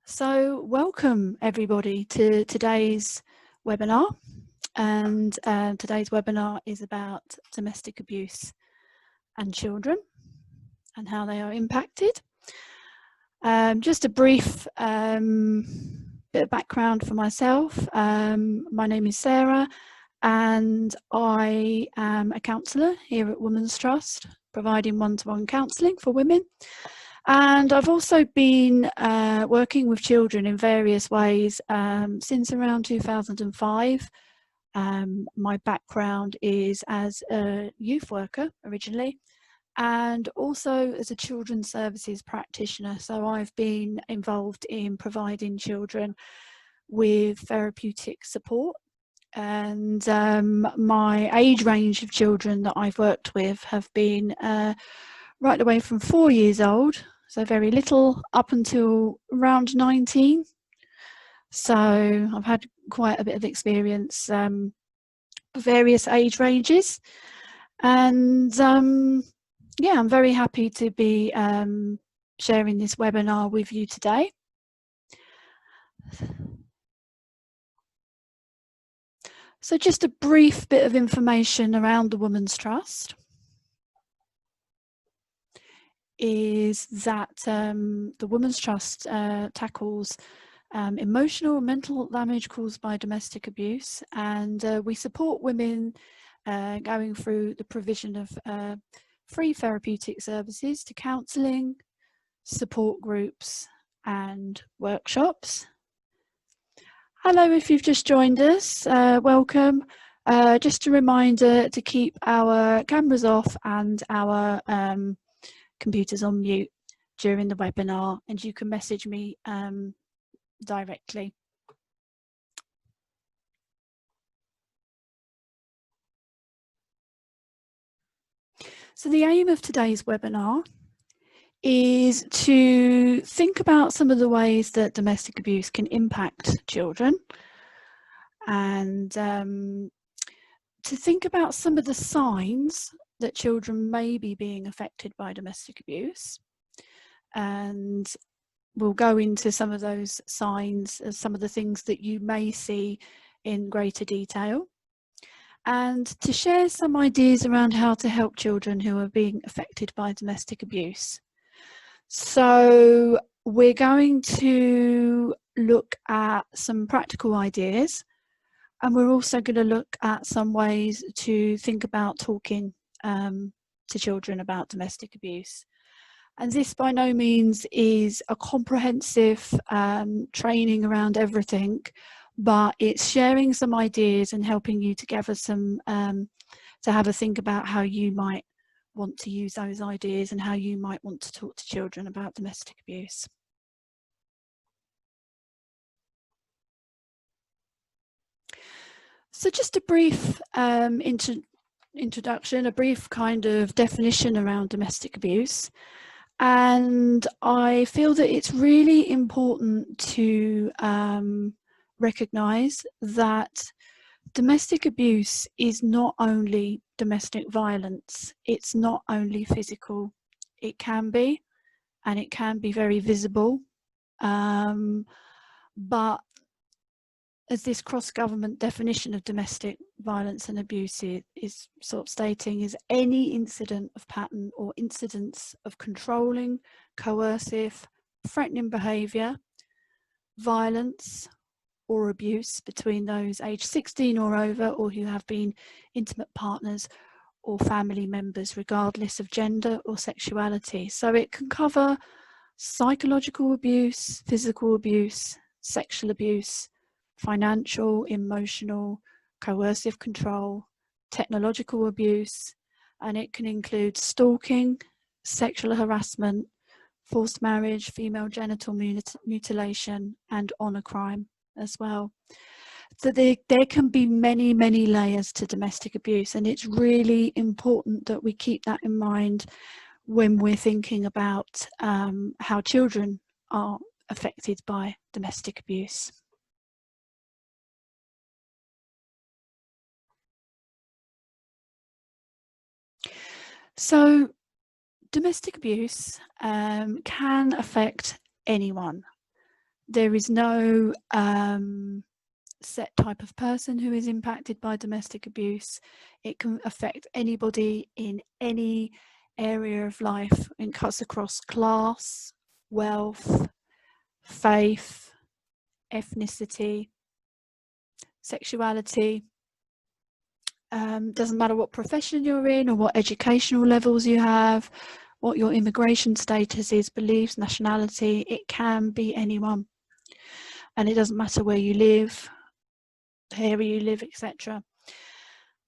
So welcome everybody to today's webinar, and today's webinar is about domestic abuse and children and how they are impacted. Just a brief bit of background for myself. My name is Sarah and I am a counsellor here at Women's Trust, providing one-to-one counselling for women. And I've also been working with children in various ways since around 2005. My background is as a youth worker originally, and also as a children's services practitioner. So I've been involved in providing children with therapeutic support. And my age range of children that I've worked with have been right away from 4 years old, so very little, up until around 19. So I've had quite a bit of experience, various age ranges, and yeah, I'm very happy to be sharing this webinar with you today. So just a brief bit of information around the Women's Trust is that the Women's Trust tackles emotional and mental damage caused by domestic abuse, and we support women going through the provision of free therapeutic services to counselling, support groups and workshops. Hello, if you've just joined us, welcome. Just a reminder to keep our cameras off and our computers on mute during the webinar, and you can message me directly. So the aim of today's webinar is to think about some of the ways that domestic abuse can impact children, and to think about some of the signs that children may be being affected by domestic abuse. And we'll go into some of those signs, some of the things that you may see in greater detail, and to share some ideas around how to help children who are being affected by domestic abuse. So we're going to look at some practical ideas, and we're also going to look at some ways to think about talking to children about domestic abuse. And this by no means is a comprehensive training around everything, but it's sharing some ideas and helping you to gather some, to have a think about how you might want to use those ideas and how you might want to talk to children about domestic abuse. So just a brief introduction, a brief kind of definition around domestic abuse. And I feel that it's really important to recognise that domestic abuse is not only domestic violence, it's not only physical, it can be, and it can be very visible. But as this cross-government definition of domestic violence and abuse is sort of stating, is any incident of pattern or incidents of controlling, coercive, threatening behaviour, violence or abuse between those aged 16 or over, or who have been intimate partners or family members, regardless of gender or sexuality. So it can cover psychological abuse, physical abuse, sexual abuse, financial, emotional, coercive control, technological abuse, and it can include stalking, sexual harassment, forced marriage, female genital mutilation, and honour crime as well. So there can be many, many layers to domestic abuse, and it's really important that we keep that in mind when we're thinking about how children are affected by domestic abuse. So domestic abuse can affect anyone. There is no set type of person who is impacted by domestic abuse. It can affect anybody in any area of life. It cuts across class, wealth, faith, ethnicity, sexuality. Doesn't matter what profession you're in or what educational levels you have, what your immigration status is, beliefs, nationality. It can be anyone. And it doesn't matter where you live, the area you live, etc.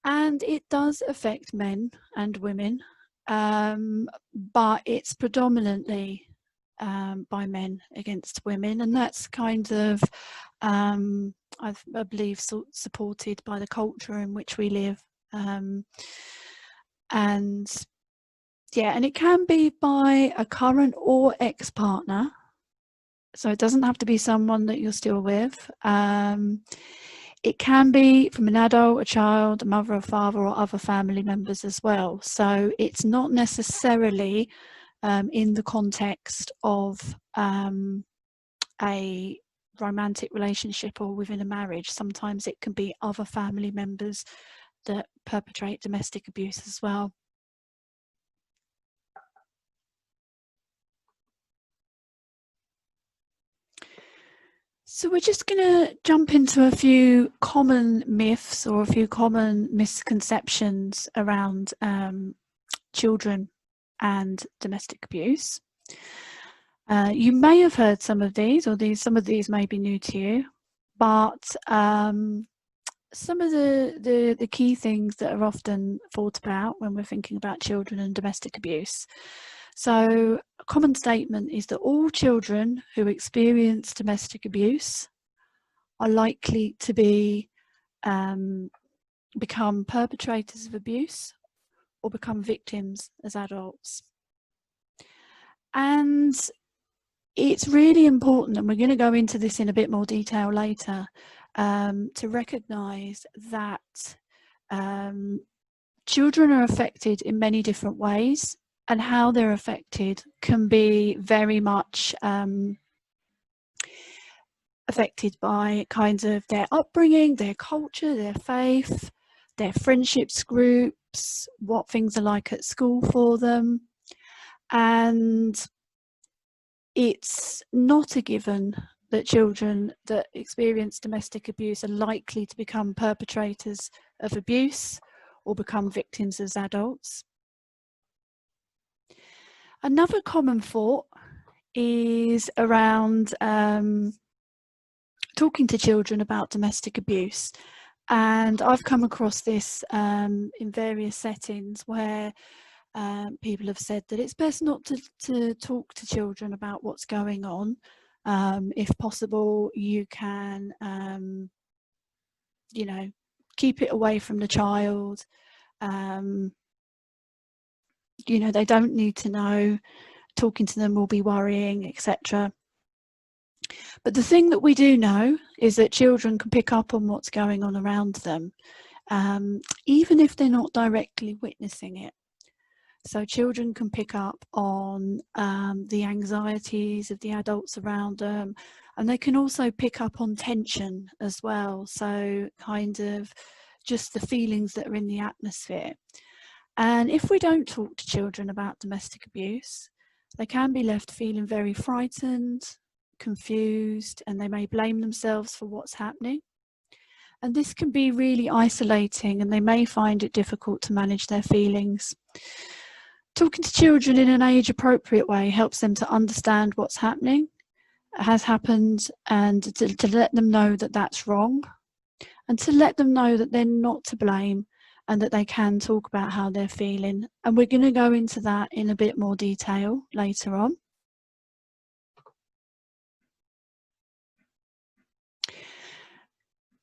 And it does affect men and women, but it's predominantly by men against women, and that's kind of, I believe, supported by the culture in which we live. And yeah, and it can be by a current or ex-partner, so it doesn't have to be someone that you're still with. It can be from an adult, a child, a mother, a father, or other family members as well. So it's not necessarily in the context of a romantic relationship or within a marriage. Sometimes it can be other family members that perpetrate domestic abuse as well. So we're just going to jump into a few common myths or a few common misconceptions around children and domestic abuse. You may have heard some of these, or some of these may be new to you, but some of the key things that are often thought about when we're thinking about children and domestic abuse. So a common statement is that all children who experience domestic abuse are likely to become perpetrators of abuse or become victims as adults. And it's really important, and we're going to go into this in a bit more detail later, to recognise that children are affected in many different ways, and how they're affected can be very much affected by kinds of their upbringing, their culture, their faith, their friendships groups, what things are like at school for them. And it's not a given that children that experience domestic abuse are likely to become perpetrators of abuse or become victims as adults. Another common thought is around talking to children about domestic abuse. And I've come across this in various settings where people have said that it's best not to talk to children about what's going on. If possible, you can, you know, keep it away from the child. You know, they don't need to know. Talking to them will be worrying, etc. But the thing that we do know is that children can pick up on what's going on around them, even if they're not directly witnessing it. So children can pick up on the anxieties of the adults around them, and they can also pick up on tension as well. So kind of just the feelings that are in the atmosphere. And if we don't talk to children about domestic abuse, they can be left feeling very frightened, confused, and they may blame themselves for what's happening. And this can be really isolating, and they may find it difficult to manage their feelings. Talking to children in an age-appropriate way helps them to understand what's happening, has happened, and to let them know that that's wrong, and to let them know that they're not to blame and that they can talk about how they're feeling. And we're going to go into that in a bit more detail later on.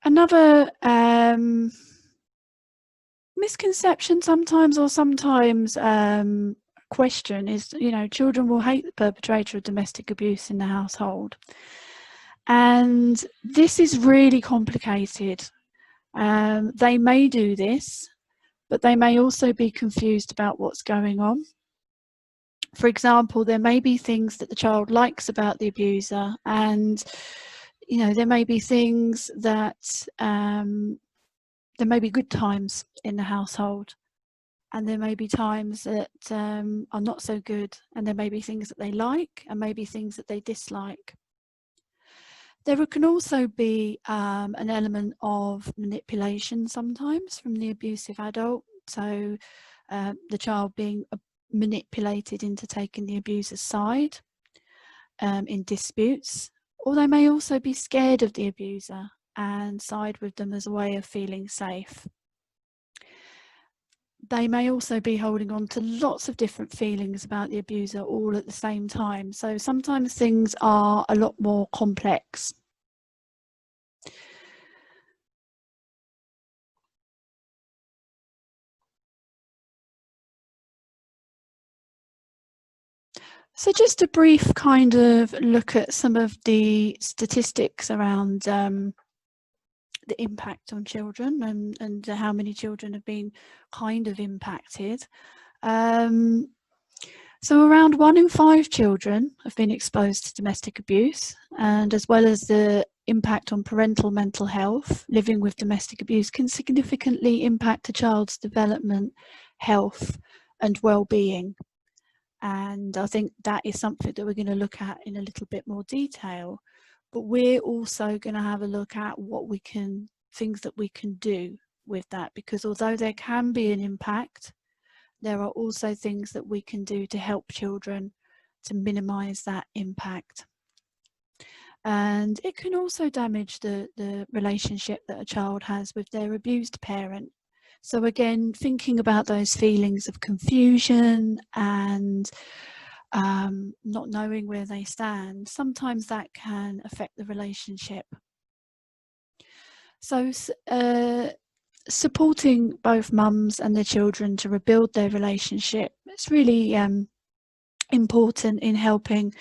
Another misconception sometimes question is, you know, children will hate the perpetrator of domestic abuse in the household. And this is really complicated. They may do this, but they may also be confused about what's going on. For example, there may be things that the child likes about the abuser, and there may be things that there may be good times in the household, and there may be times that are not so good, and there may be things that they like and maybe things that they dislike. There can also be an element of manipulation sometimes from the abusive adult, so the child being manipulated into taking the abuser's side in disputes, or they may also be scared of the abuser and side with them as a way of feeling safe. They may also be holding on to lots of different feelings about the abuser all at the same time, so sometimes things are a lot more complex. So just a brief kind of look at some of the statistics around the impact on children and how many children have been kind of impacted. So around 1 in 5 children have been exposed to domestic abuse, and as well as the impact on parental mental health, living with domestic abuse can significantly impact a child's development, health and well-being. And I think that is something that we're going to look at in a little bit more detail, but we're also going to have a look at things that we can do with that, because although there can be an impact, there are also things that we can do to help children to minimize that impact. And it can also damage the relationship that a child has with their abused parent. So again, thinking about those feelings of confusion and not knowing where they stand, sometimes that can affect the relationship. So supporting both mums and their children to rebuild their relationship, it's really important in helping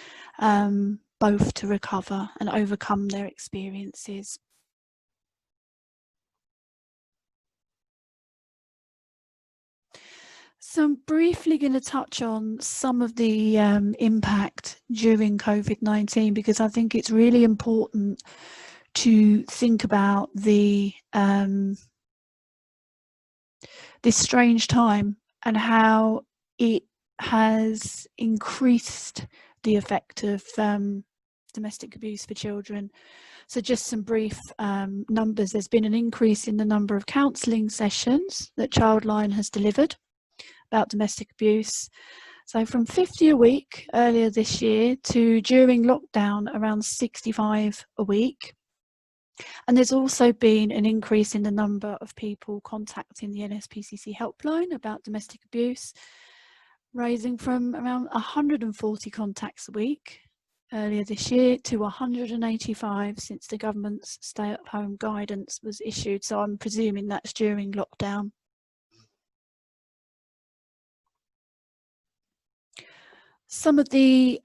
both to recover and overcome their experiences. So I'm briefly going to touch on some of the impact during COVID-19, because I think it's really important to think about this strange time and how it has increased the effect of domestic abuse for children. So just some brief numbers. There's been an increase in the number of counselling sessions that Childline has delivered about domestic abuse. So from 50 a week earlier this year to during lockdown around 65 a week. And there's also been an increase in the number of people contacting the NSPCC helpline about domestic abuse, rising from around 140 contacts a week earlier this year to 185 since the government's stay-at-home guidance was issued. So I'm presuming that's during lockdown. Some of the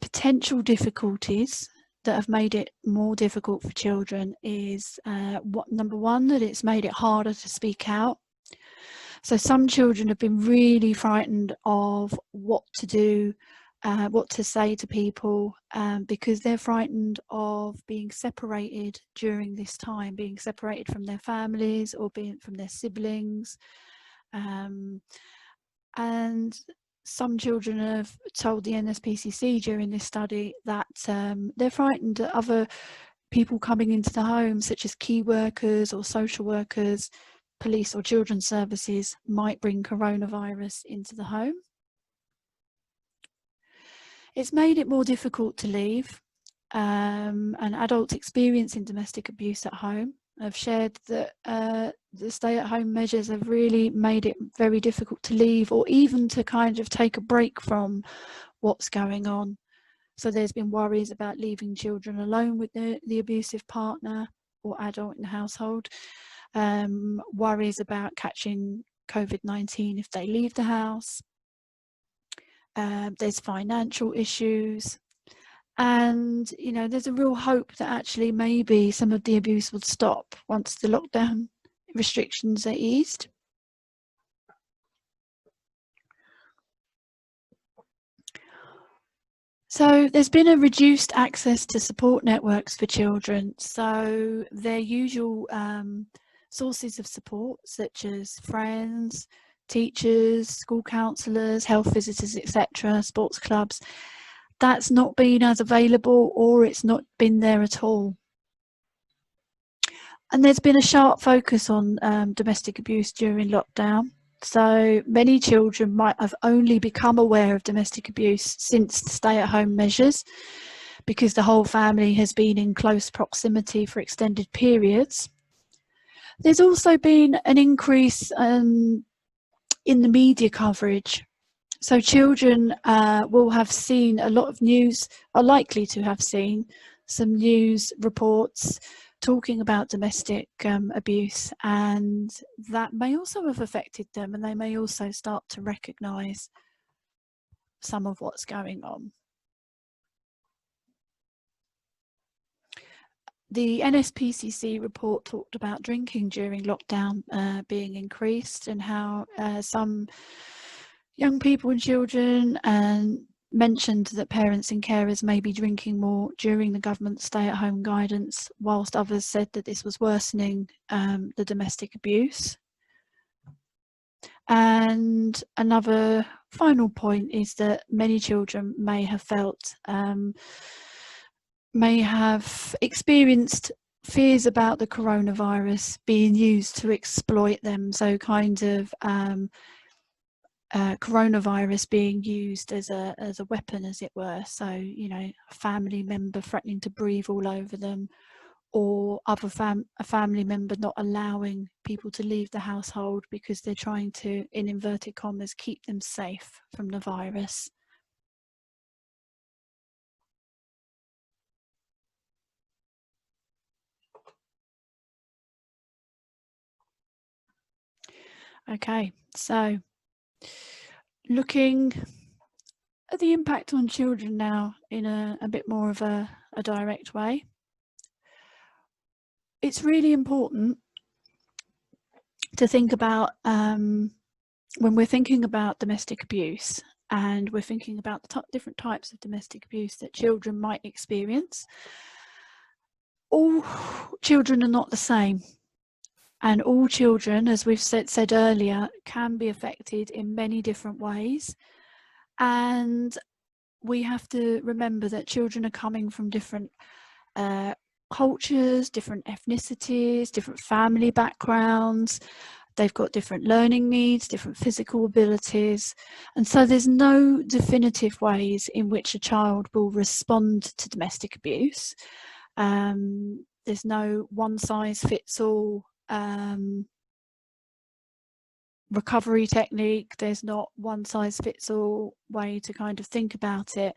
potential difficulties that have made it more difficult for children is number one, that it's made it harder to speak out. So some children have been really frightened of what to do, what to say to people, because they're frightened of being separated during this time, being separated from their families or being from their siblings. And some children have told the NSPCC during this study that they're frightened that other people coming into the home, such as key workers or social workers, police or children's services, might bring coronavirus into the home. It's made it more difficult to leave, and adults experiencing domestic abuse at home have shared that the stay-at-home measures have really made it very difficult to leave or even to kind of take a break from what's going on. So there's been worries about leaving children alone with the abusive partner or adult in the household, worries about catching COVID-19 if they leave the house. There's financial issues. And, there's a real hope that actually maybe some of the abuse will stop once the lockdown restrictions are eased. So there's been a reduced access to support networks for children. So their usual sources of support, such as friends, teachers, school counsellors, health visitors, etc., sports clubs, that's not been as available, or it's not been there at all. And there's been a sharp focus on domestic abuse during lockdown. So many children might have only become aware of domestic abuse since the stay-at-home measures, because the whole family has been in close proximity for extended periods. There's also been an increase in the media coverage. So children will have seen a lot of news, are likely to have seen some news reports talking about domestic abuse, and that may also have affected them, and they may also start to recognise some of what's going on. The NSPCC report talked about drinking during lockdown being increased, and how some young people and children mentioned that parents and carers may be drinking more during the government stay-at-home guidance, whilst others said that this was worsening the domestic abuse. And another final point is that many children may have felt, may have experienced fears about the coronavirus being used to exploit them. So kind of coronavirus being used as a weapon, as it were. So, you know, a family member threatening to breathe all over them, or a family member not allowing people to leave the household because they're trying to, in inverted commas, keep them safe from the virus. Okay, so looking at the impact on children now in a bit more of a direct way. It's really important to think about when we're thinking about domestic abuse, and we're thinking about the different types of domestic abuse that children might experience. All children are not the same, and all children, as we've said earlier, can be affected in many different ways. And we have to remember that children are coming from different cultures, different ethnicities, different family backgrounds. They've got different learning needs, different physical abilities. And so there's no definitive ways in which a child will respond to domestic abuse. There's no one size fits all recovery technique. There's not one size fits all way to kind of think about it.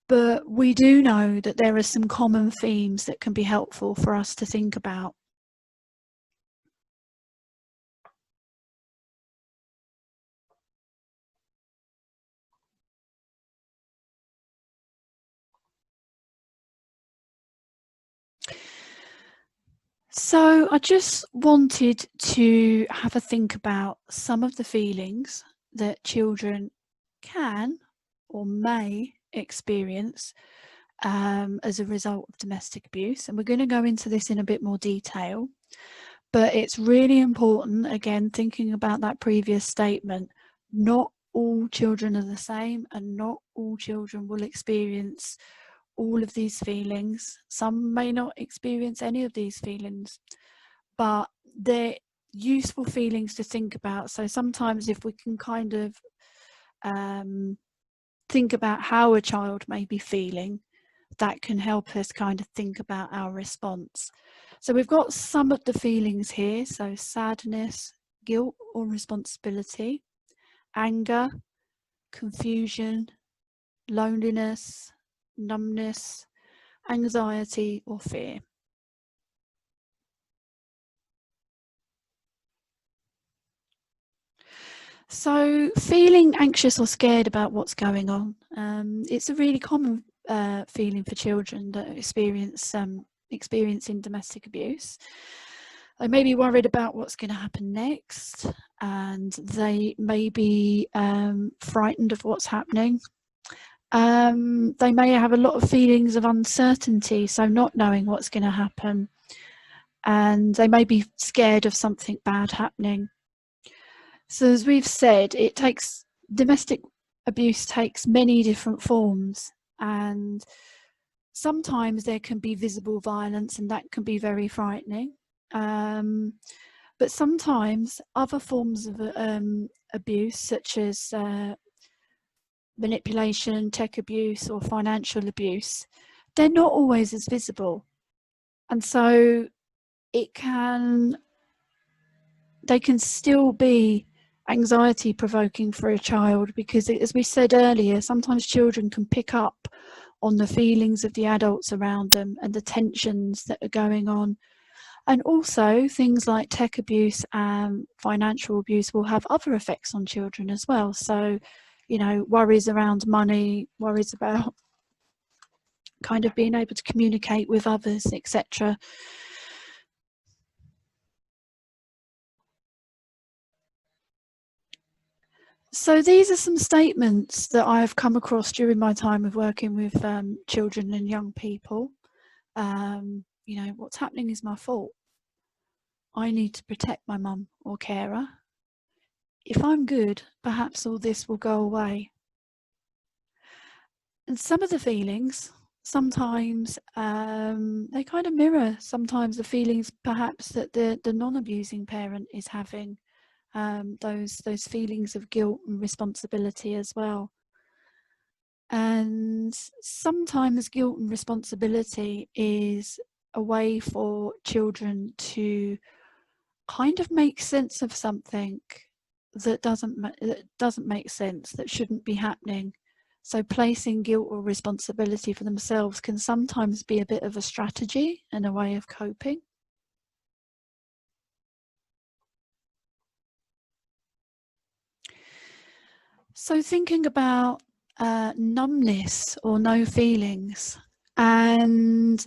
But we do know that there are some common themes that can be helpful for us to think about. So I just wanted to have a think about some of the feelings that children can or may experience as a result of domestic abuse. And we're going to go into this in a bit more detail, but it's really important, again, thinking about that previous statement, not all children are the same, and not all children will experience all of these feelings. Some may not experience any of these feelings, but they're useful feelings to think about. So sometimes if we can kind of think about how a child may be feeling, that can help us kind of think about our response. So we've got some of the feelings here. So sadness, guilt or responsibility, anger, confusion, loneliness, numbness, anxiety or fear. So feeling anxious or scared about what's going on, it's a really common feeling for children that experience experiencing domestic abuse. They may be worried about what's going to happen next, and they may be frightened of what's happening. They may have a lot of feelings of uncertainty, so not knowing what's going to happen, and they may be scared of something bad happening. So as we've said, domestic abuse takes many different forms, and sometimes there can be visible violence, and that can be very frightening. But sometimes other forms of abuse, such as manipulation, tech abuse, or financial abuse, they're not always as visible. And so they can still be anxiety provoking for a child, because as we said earlier, sometimes children can pick up on the feelings of the adults around them and the tensions that are going on. And also things like tech abuse and financial abuse will have other effects on children as well. So, you know, worries around money, worries about kind of being able to communicate with others, etc. So these are some statements that I've come across during my time of working with children and young people. You know, what's happening is my fault. I need to protect my mum or carer. If I'm good, perhaps all this will go away. And some of the feelings, sometimes they kind of mirror sometimes the feelings perhaps that the non-abusing parent is having, those feelings of guilt and responsibility as well. And sometimes guilt and responsibility is a way for children to kind of make sense of something that doesn't make sense, that shouldn't be happening. So placing guilt or responsibility for themselves can sometimes be a bit of a strategy and a way of coping. So thinking about numbness or no feelings, and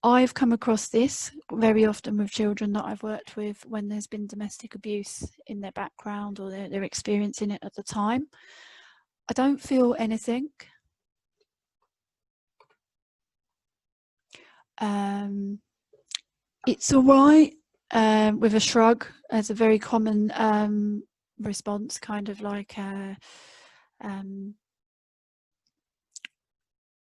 I've come across this very often with children that I've worked with when there's been domestic abuse in their background, or they're experiencing it at the time. I don't feel anything. It's all right, with a shrug, as a very common response, kind of like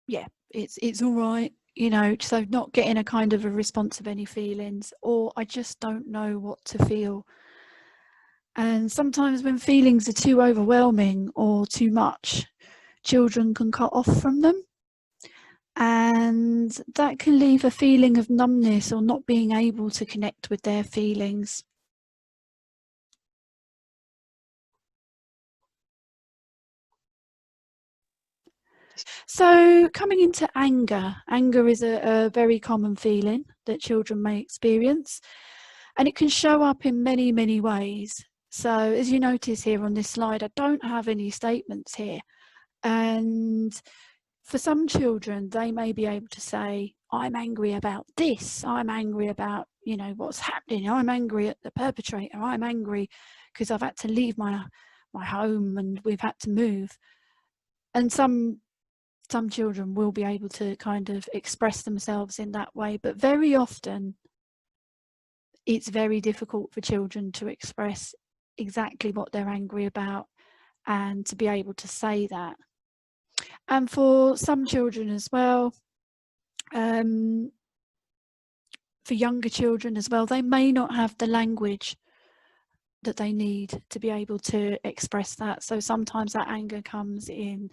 yeah, it's all right, you know. So not getting a kind of a response of any feelings, or I just don't know what to feel. And sometimes when feelings are too overwhelming or too much, children can cut off from them, and that can leave a feeling of numbness or not being able to connect with their feelings. So coming into anger, anger is a very common feeling that children may experience, and it can show up in many, many ways. So as you notice here on this slide, I don't have any statements here. And for some children, they may be able to say, I'm angry about this, I'm angry about, you know, what's happening, I'm angry at the perpetrator, I'm angry because I've had to leave my home and we've had to move. And some children will be able to kind of express themselves in that way, but very often it's very difficult for children to express exactly what they're angry about and to be able to say that. And for some children as well, for younger children as well, they may not have the language that they need to be able to express that. So sometimes that anger comes in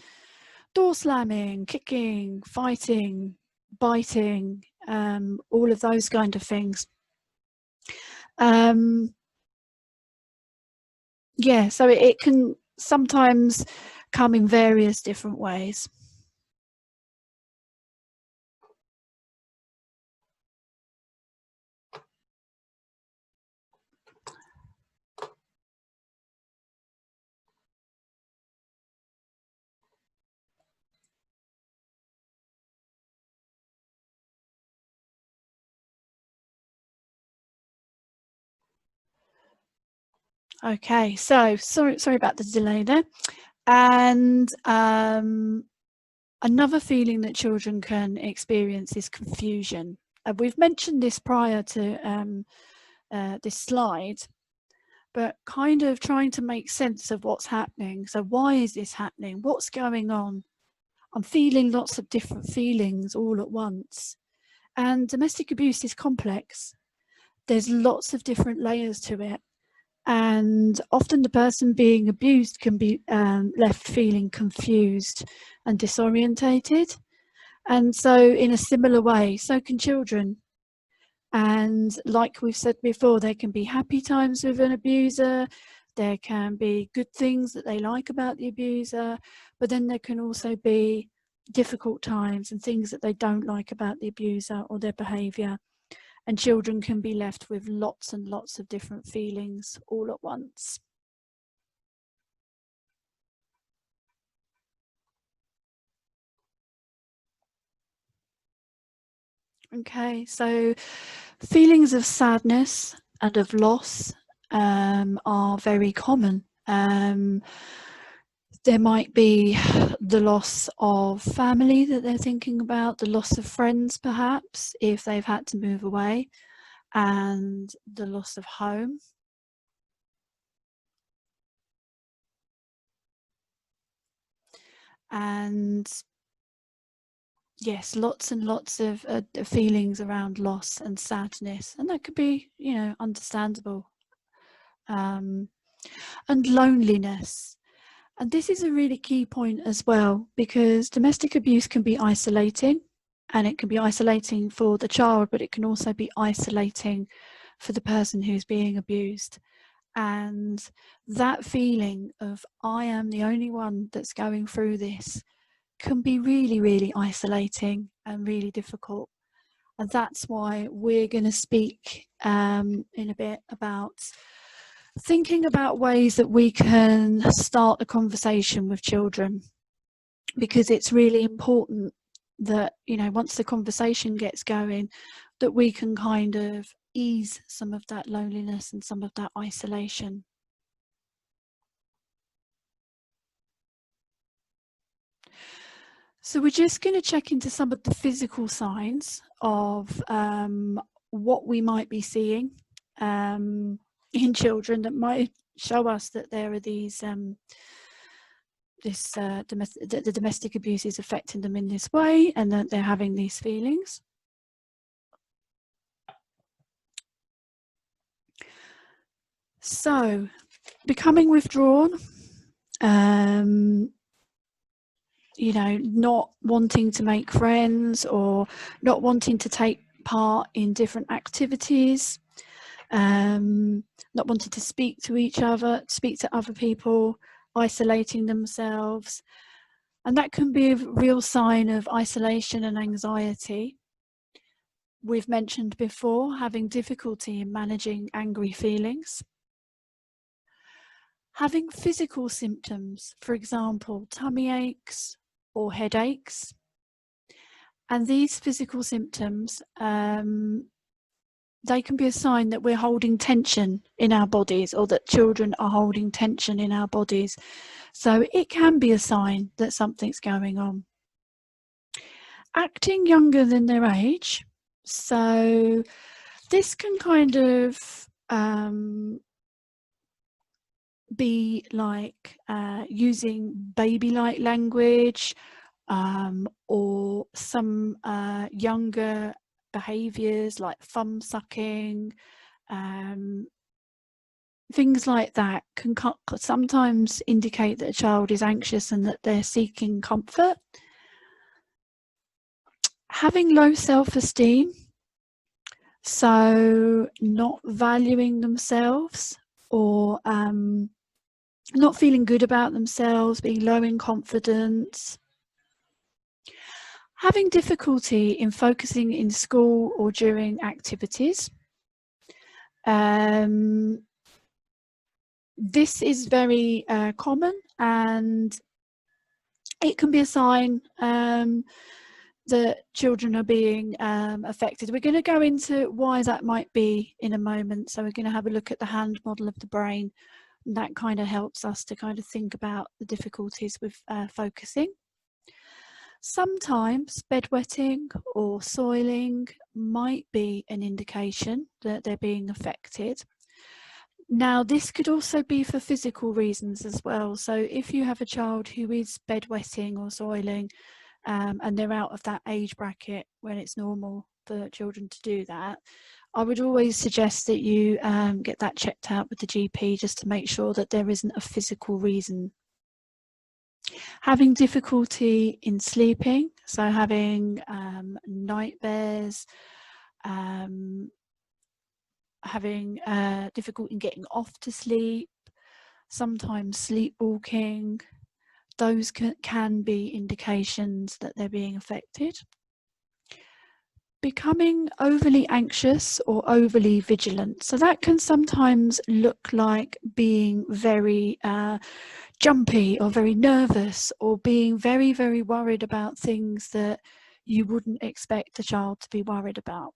door slamming, kicking, fighting, biting, all of those kind of things. Yeah, so it can sometimes come in various different ways. Okay, so sorry about the delay there. And another feeling that children can experience is confusion. We've mentioned this prior to this slide, but kind of trying to make sense of what's happening. So why is this happening? What's going on? I'm feeling lots of different feelings all at once. And domestic abuse is complex. There's lots of different layers to it. And often the person being abused can be left feeling confused and disorientated. And so in a similar way, so can children. And like we've said before, there can be happy times with an abuser, there can be good things that they like about the abuser, but then there can also be difficult times and things that they don't like about the abuser or their behaviour. And children can be left with lots and lots of different feelings all at once. Okay, so feelings of sadness and of loss are very common. There might be the loss of family that they're thinking about, the loss of friends perhaps if they've had to move away, and the loss of home. And yes, lots and lots of feelings around loss and sadness, and that could be, you know, understandable. And loneliness. And this is a really key point as well, because domestic abuse can be isolating, and it can be isolating for the child, but it can also be isolating for the person who's being abused. And that feeling of I am the only one that's going through this can be really, really isolating and really difficult. And that's why we're going to speak in a bit about thinking about ways that we can start a conversation with children, because it's really important that, you know, once the conversation gets going, that we can kind of ease some of that loneliness and some of that isolation. So we're just going to check into some of the physical signs of what we might be seeing in children that might show us that there are these the domestic abuse is affecting them in this way, and that they're having these feelings. So, becoming withdrawn, you know, not wanting to make friends or not wanting to take part in different activities, not wanting to speak to other people, isolating themselves. And that can be a real sign of isolation and anxiety. We've mentioned before having difficulty in managing angry feelings. Having physical symptoms, for example, tummy aches or headaches. And these physical symptoms, they can be a sign that we're holding tension in our bodies, or that children are holding tension in our bodies. So it can be a sign that something's going on. Acting younger than their age. So this can kind of be like using baby-like language, or some younger behaviours like thumb sucking, things like that can sometimes indicate that a child is anxious and that they're seeking comfort. Having low self-esteem, so not valuing themselves, or not feeling good about themselves, being low in confidence. Having difficulty in focusing in school or during activities. This is very common, and it can be a sign that children are being affected. We're going to go into why that might be in a moment. So we're going to have a look at the hand model of the brain that kind of helps us to kind of think about the difficulties with focusing. Sometimes bedwetting or soiling might be an indication that they're being affected. Now, this could also be for physical reasons as well. So if you have a child who is bedwetting or soiling, and they're out of that age bracket when it's normal for children to do that, I would always suggest that you get that checked out with the GP just to make sure that there isn't a physical reason. Having difficulty in sleeping, so having nightmares, having difficulty in getting off to sleep, sometimes sleepwalking, those can be indications that they're being affected. Becoming overly anxious or overly vigilant. So that can sometimes look like being very jumpy or very nervous, or being very, very worried about things that you wouldn't expect a child to be worried about.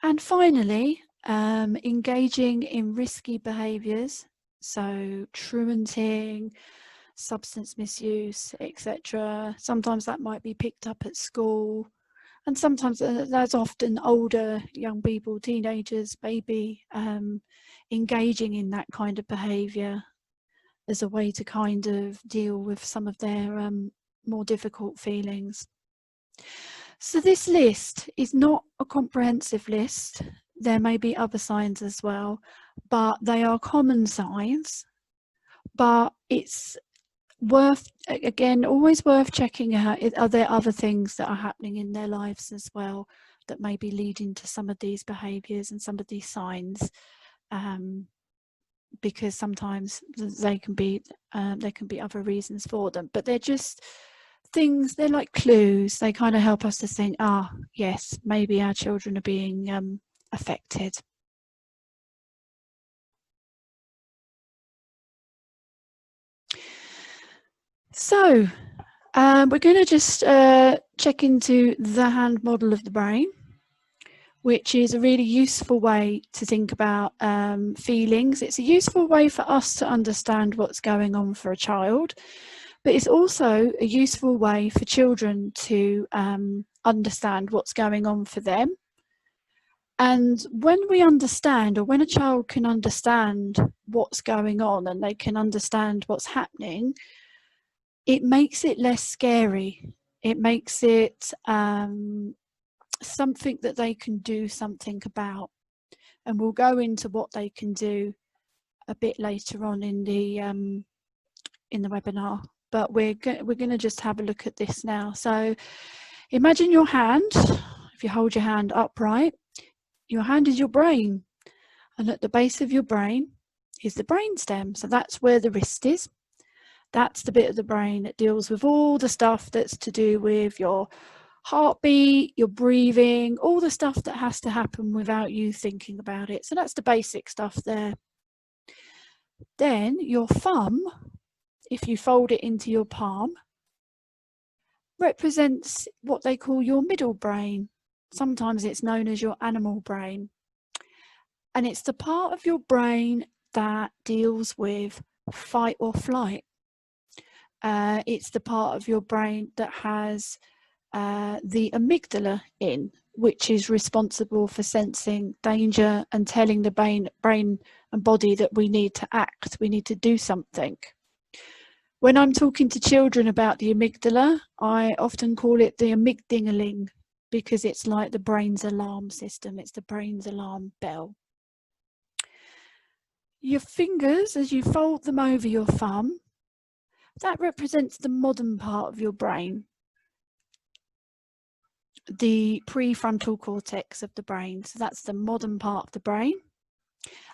And finally, engaging in risky behaviours, so truanting, substance misuse, etc. Sometimes that might be picked up at school, and sometimes that's often older young people, teenagers, maybe engaging in that kind of behaviour as a way to kind of deal with some of their more difficult feelings. So this list is not a comprehensive list. There may be other signs as well, but they are common signs. But it's worth, again, always worth checking out, are there other things that are happening in their lives as well that may be leading to some of these behaviours and some of these signs, because sometimes they can be there can be other reasons for them, but they're just things, they're like clues. They kind of help us to think, yes, maybe our children are being affected. So we're going to just check into the hand model of the brain, which is a really useful way to think about feelings. It's a useful way for us to understand what's going on for a child, but it's also a useful way for children to understand what's going on for them. And when we understand, or when a child can understand what's going on and they can understand what's happening, it makes it less scary. It makes it something that they can do something about. And we'll go into what they can do a bit later on in the webinar. But we're going to just have a look at this now. So imagine your hand. If you hold your hand upright, your hand is your brain. And at the base of your brain is the brainstem. So that's where the wrist is. That's the bit of the brain that deals with all the stuff that's to do with your heartbeat, your breathing, all the stuff that has to happen without you thinking about it. So that's the basic stuff there. Then your thumb, if you fold it into your palm, represents what they call your middle brain. Sometimes it's known as your animal brain. And it's the part of your brain that deals with fight or flight. It's the part of your brain that has the amygdala in, which is responsible for sensing danger and telling the brain and body that we need to act, we need to do something. When I'm talking to children about the amygdala, I often call it the amygdingling, because it's like the brain's alarm system, it's the brain's alarm bell. Your fingers, as you fold them over your thumb, that represents the modern part of your brain, the prefrontal cortex of the brain. So that's the modern part of the brain.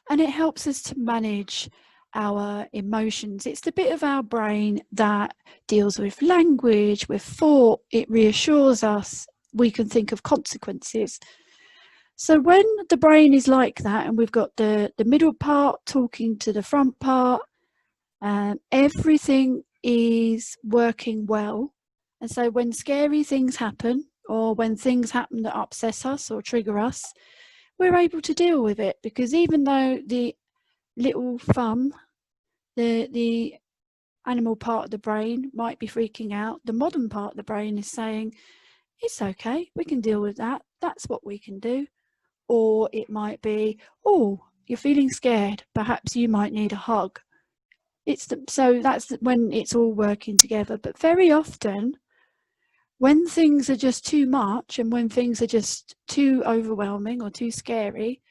And it helps us to manage our emotions. It's the bit of our brain that deals with language, with thought. It reassures us. We can think of consequences. So when the brain is like that, and we've got the middle part talking to the front part, everything is working well. And so when scary things happen, or when things happen that upset us or trigger us, we're able to deal with it, because even though the little thumb, the animal part of the brain might be freaking out. The modern part of the brain is saying, it's okay, we can deal with that. That's what we can do. Or it might be, oh, you're feeling scared. Perhaps you might need a hug. So that's when it's all working together. But very often, when things are just too much and when things are just too overwhelming or too scary,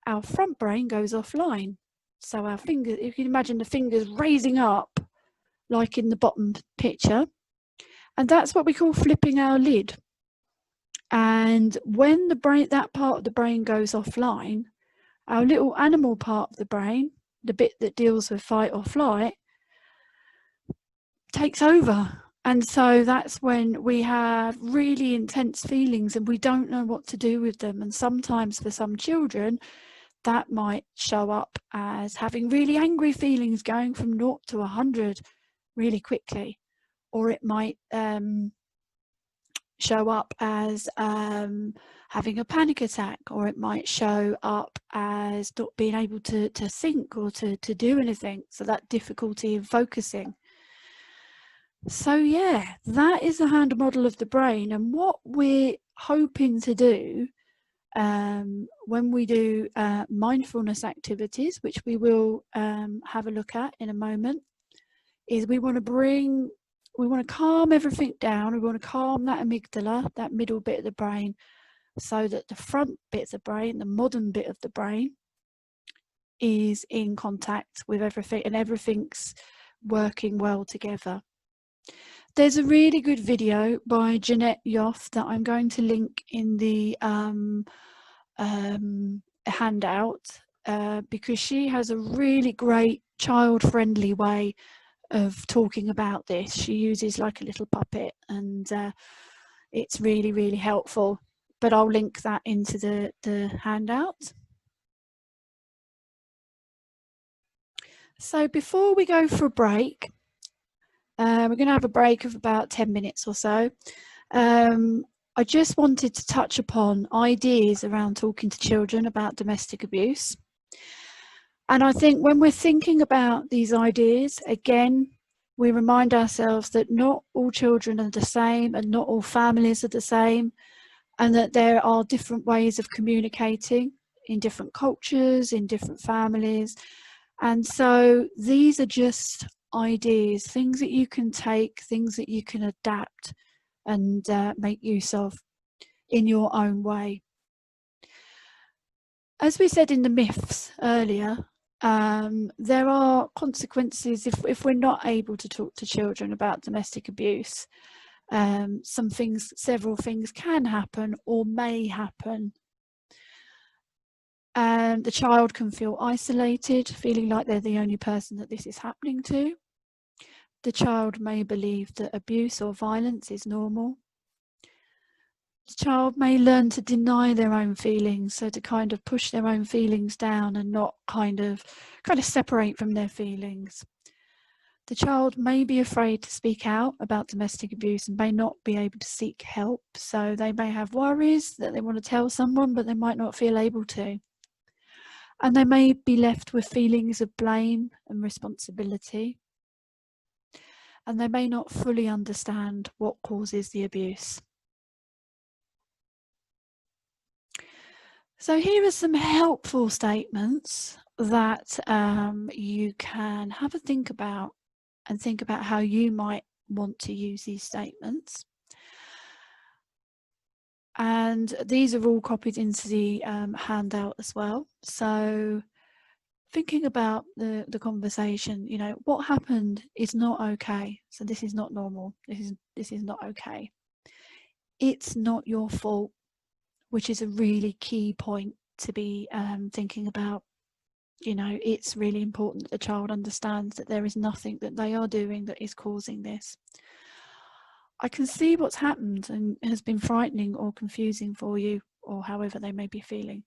our front brain goes offline. So our fingers, you can imagine the fingers raising up, like in the bottom picture. And that's what we call flipping our lid. And when that part of the brain goes offline, our little animal part of the brain, the bit that deals with fight or flight, takes over. And so that's when we have really intense feelings and we don't know what to do with them. And sometimes for some children, that might show up as having really angry feelings, going from 0 to 100 really quickly. Or it might show up as having a panic attack, or it might show up as not being able to think or to do anything. So that difficulty in focusing. So yeah, that is the hand model of the brain. And what we're hoping to do when we do mindfulness activities, which we will have a look at in a moment, is we want to calm everything down. We want to calm that amygdala, that middle bit of the brain, so that the front bit of the brain, the modern bit of the brain, is in contact with everything and everything's working well together. There's a really good video by Jeanette Yoff that I'm going to link in the handout because she has a really great child-friendly way of talking about this. She uses like a little puppet and it's really, really helpful. But I'll link that into the handout. So before we go for a break, we're going to have a break of about 10 minutes or so. I just wanted to touch upon ideas around talking to children about domestic abuse. And I think when we're thinking about these ideas, again, we remind ourselves that not all children are the same and not all families are the same, and that there are different ways of communicating in different cultures, in different families. And so these are just ideas, things that you can take, things that you can adapt and make use of in your own way. As we said in the myths earlier, there are consequences if we're not able to talk to children about domestic abuse. Several things can happen or may happen. And the child can feel isolated, feeling like they're the only person that this is happening to. The child may believe that abuse or violence is normal. The child may learn to deny their own feelings, so to kind of push their own feelings down and not kind of separate from their feelings. The child may be afraid to speak out about domestic abuse and may not be able to seek help, so they may have worries that they want to tell someone but they might not feel able to. And they may be left with feelings of blame and responsibility, and they may not fully understand what causes the abuse. So here are some helpful statements that you can have a think about and think about how you might want to use these statements. And these are all copied into the handout as well. So thinking about the conversation, you know, what happened is not okay. So this is not normal. This is not okay. It's not your fault, which is a really key point to be thinking about. You know, it's really important that the child understands that there is nothing that they are doing that is causing this. I can see what's happened and has been frightening or confusing for you, or however they may be feeling.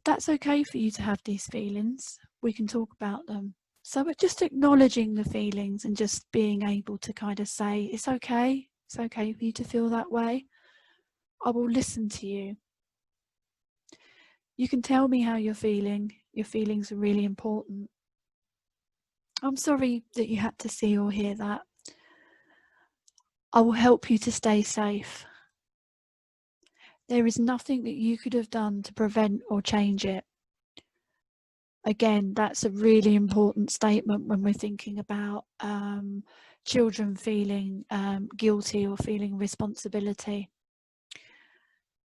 That's okay for you to have these feelings. We can talk about them. So we're just acknowledging the feelings and just being able to kind of say, it's okay for you to feel that way. I will listen to you. You can tell me how you're feeling Your feelings are really important. I'm sorry that you had to see or hear that. I will help you to stay safe. There is nothing that you could have done to prevent or change it. Again, that's a really important statement when we're thinking about children feeling guilty or feeling responsibility.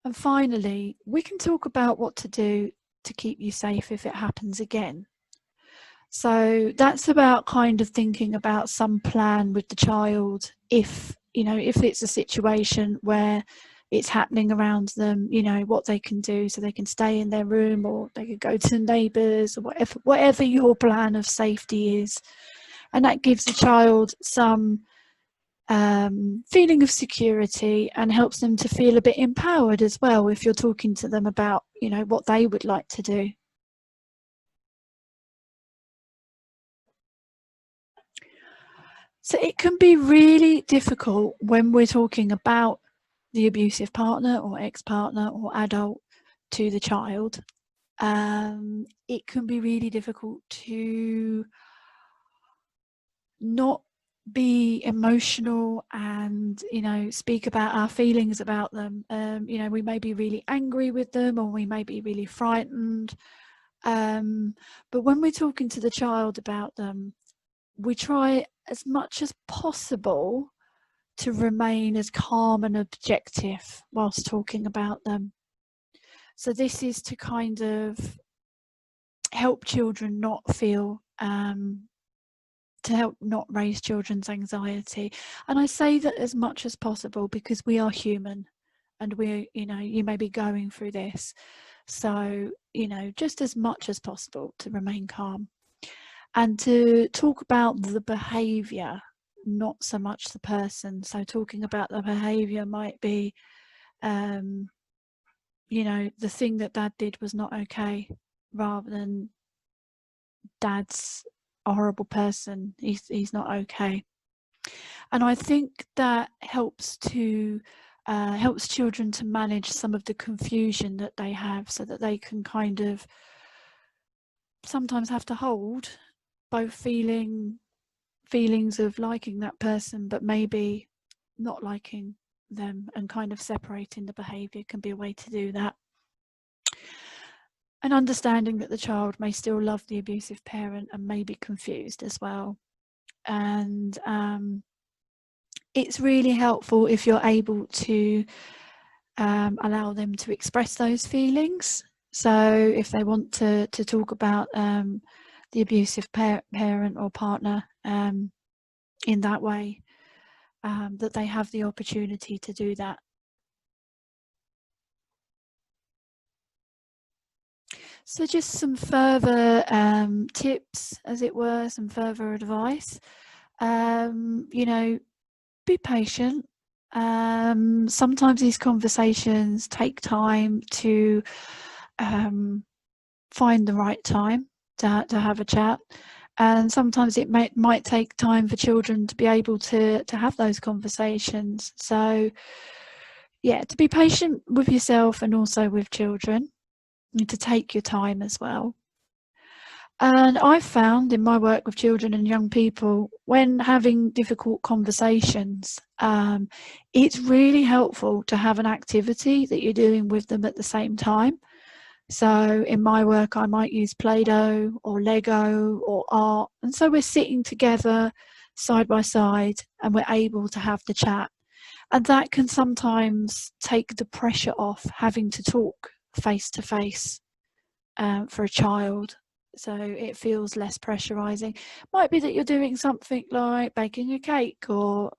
And finally, we can talk about what to do to keep you safe if it happens again. So that's about kind of thinking about some plan with the child if, you know, if it's a situation where it's happening around them, you know, what they can do so they can stay in their room, or they could go to neighbours, or whatever your plan of safety is. And that gives the child some feeling of security and helps them to feel a bit empowered as well if you're talking to them about, you know, what they would like to do. So it can be really difficult when we're talking about the abusive partner or ex-partner or adult to the child. It can be really difficult to not be emotional and, you know, speak about our feelings about them. You know, we may be really angry with them, or we may be really frightened. But when we're talking to the child about them, we try as much as possible to remain as calm and objective whilst talking about them. So this is to kind of help children not feel, to help not raise children's anxiety. And I say that as much as possible because we are human, and we're, you know, you may be going through this. So, you know, just as much as possible to remain calm and to talk about the behaviour, not so much the person. So talking about the behaviour might be, you know, the thing that Dad did was not okay, rather than Dad's a horrible person, he's not okay. And I think that helps to helps children to manage some of the confusion that they have, so that they can kind of sometimes have to hold both feelings of liking that person but maybe not liking them, and kind of separating the behaviour can be a way to do that. And understanding that the child may still love the abusive parent and may be confused as well. And it's really helpful if you're able to allow them to express those feelings. So if they want to talk about the abusive parent or partner in that way, that they have the opportunity to do that. So just some further tips, as it were, some further advice. You know, be patient. Sometimes these conversations take time to find the right time to have a chat, and sometimes it might take time for children to be able to have those conversations. So yeah, to be patient with yourself and also with children, and to take your time as well. And I've found in my work with children and young people, when having difficult conversations, it's really helpful to have an activity that you're doing with them at the same time. So in my work, I might use Play-Doh or Lego or art. And so we're sitting together side by side and we're able to have the chat. And that can sometimes take the pressure off having to talk face to face for a child. So it feels less pressurizing. Might be that you're doing something like baking a cake, or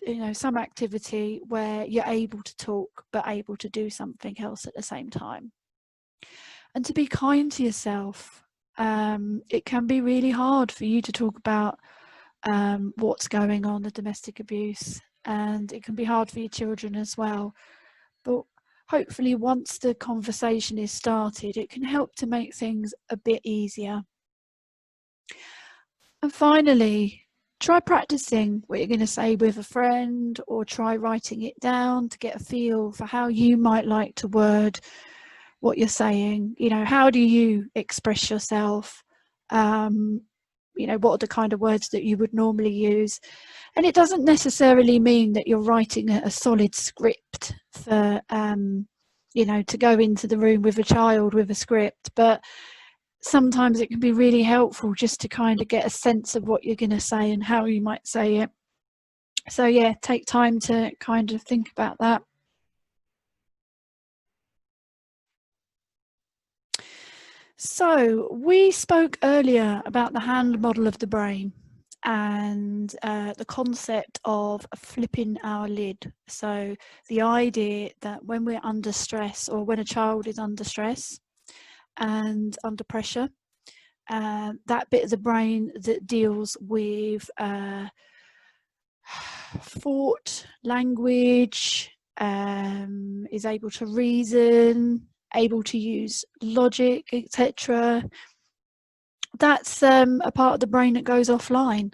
you know, some activity where you're able to talk but able to do something else at the same time. And to be kind to yourself. It can be really hard for you to talk about what's going on, the domestic abuse, and it can be hard for your children as well. But hopefully once the conversation is started, it can help to make things a bit easier. And finally, try practicing what you're going to say with a friend, or try writing it down to get a feel for how you might like to word what you're saying. You know, how do you express yourself? You know, what are the kind of words that you would normally use? And it doesn't necessarily mean that you're writing a solid script for, you know, to go into the room with a child with a script, but sometimes it can be really helpful just to kind of get a sense of what you're going to say and how you might say it. So yeah, take time to kind of think about that. So we spoke earlier about the hand model of the brain and the concept of flipping our lid. So the idea that when we're under stress, or when a child is under stress and under pressure, that bit of the brain that deals with thought, language, is able to reason, able to use logic, etc. That's a part of the brain that goes offline.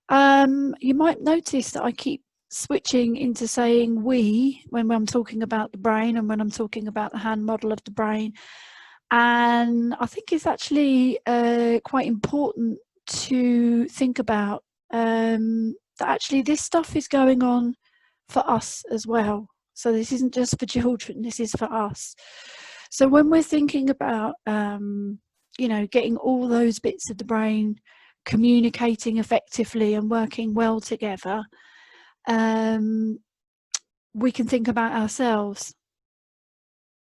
You might notice that I keep switching into saying we when I'm talking about the brain and when I'm talking about the hand model of the brain. And I think it's actually quite important to think about that actually this stuff is going on for us as well. So this isn't just for children, this is for us. So when we're thinking about, you know, getting all those bits of the brain communicating effectively and working well together, we can think about ourselves.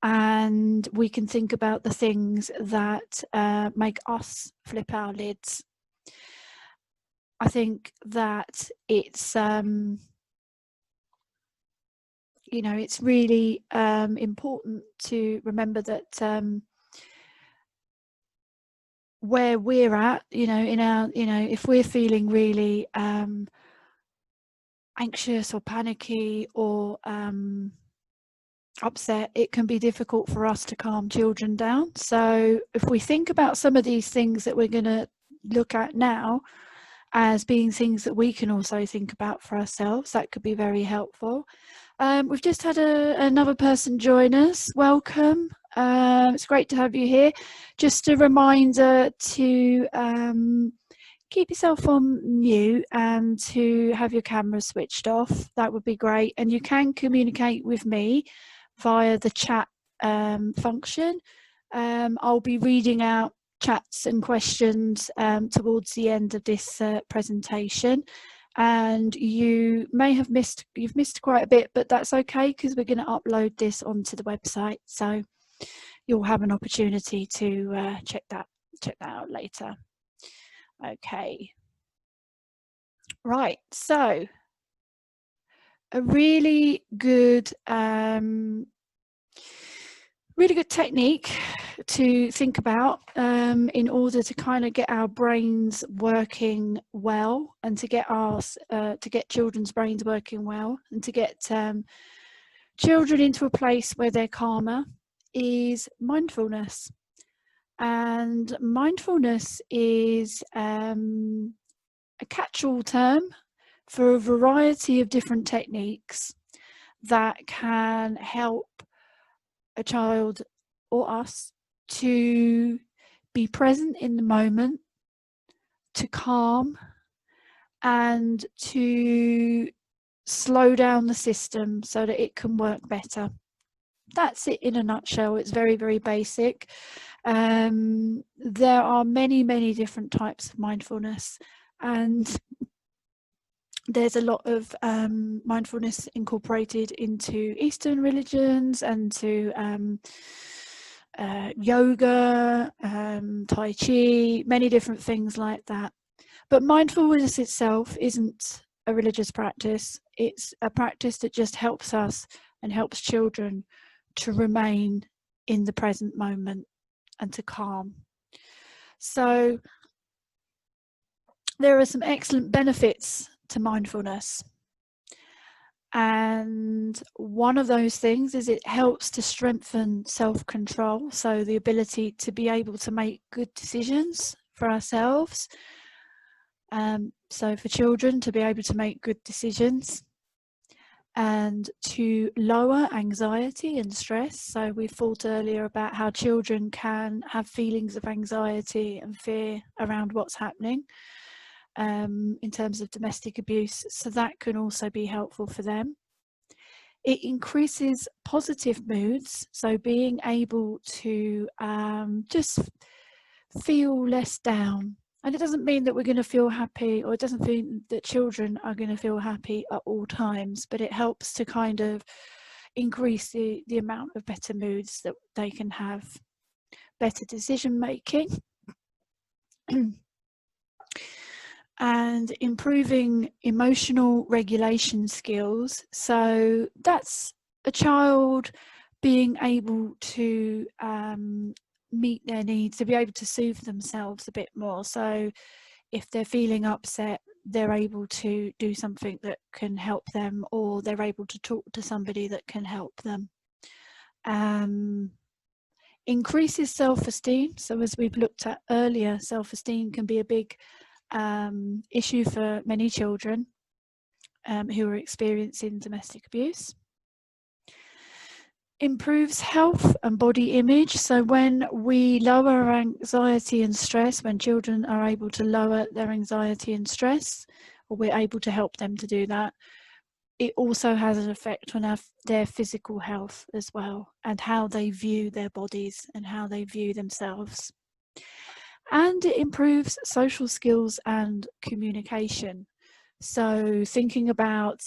And we can think about the things that make us flip our lids. I think that it's, you know, it's really important to remember that where we're at, you know, in our, you know, if we're feeling really anxious or panicky or upset, it can be difficult for us to calm children down. So if we think about some of these things that we're going to look at now as being things that we can also think about for ourselves, that could be very helpful. We've just had another person join us. Welcome. It's great to have you here. Just a reminder to keep yourself on mute and to have your camera switched off. That would be great. And you can communicate with me via the chat function. I'll be reading out chats and questions towards the end of this presentation, and you may have missed quite a bit, but that's okay because we're going to upload this onto the website, so you'll have an opportunity to check that out later. Okay, right, so a really good technique to think about in order to kind of get our brains working well, and to get children's brains working well, and to get children into a place where they're calmer, is mindfulness. And mindfulness is a catch-all term for a variety of different techniques that can help a child or us to be present in the moment, to calm, and to slow down the system so that it can work better. That's it in a nutshell. It's very, very basic. There are many different types of mindfulness, and there's a lot of mindfulness incorporated into Eastern religions and to yoga, Tai Chi, many different things like that. But mindfulness itself isn't a religious practice. It's a practice that just helps us and helps children to remain in the present moment and to calm. So there are some excellent benefits to mindfulness, and one of those things is it helps to strengthen self-control, so the ability to be able to make good decisions for ourselves, so for children to be able to make good decisions. and to lower anxiety and stress. So we thought earlier about how children can have feelings of anxiety and fear around what's happening in terms of domestic abuse. So that can also be helpful for them. It increases positive moods, so being able to just feel less down. And it doesn't mean that we're going to feel happy, or it doesn't mean that children are going to feel happy at all times, but it helps to kind of increase the amount of better moods that they can have, better decision making, and improving emotional regulation skills. So that's a child being able to meet their needs, to be able to soothe themselves a bit more. So if they're feeling upset, they're able to do something that can help them, or they're able to talk to somebody that can help them. Increases self-esteem. So as we've looked at earlier, self-esteem can be a big issue for many children who are experiencing domestic abuse. Improves health and body image. So when we lower anxiety and stress, when children are able to lower their anxiety and stress, or we're able to help them to do that, it also has an effect on their physical health as well, and how they view their bodies and how they view themselves. And it improves social skills and communication. So thinking about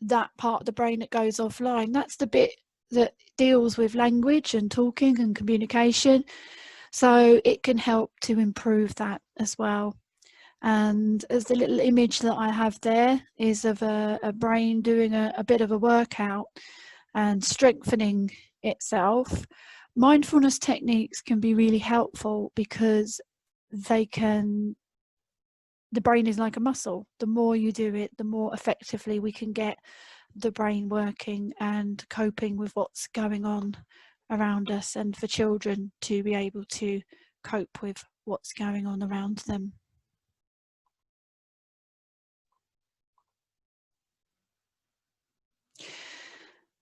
that part of the brain that goes offline, that's the bit that deals with language and talking and communication. So it can help to improve that as well. And as the little image that I have there is of a brain doing a bit of a workout and strengthening itself, mindfulness techniques can be really helpful because the brain is like a muscle. The more you do it, the more effectively we can get the brain working and coping with what's going on around us, and for children to be able to cope with what's going on around them.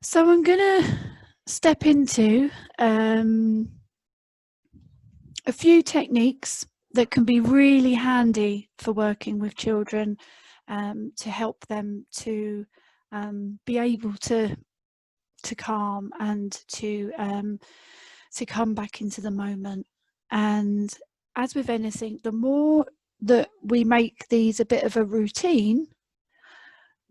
So I'm going to step into a few techniques that can be really handy for working with children to help them to be able to calm and to come back into the moment. And as with anything, the more that we make these a bit of a routine,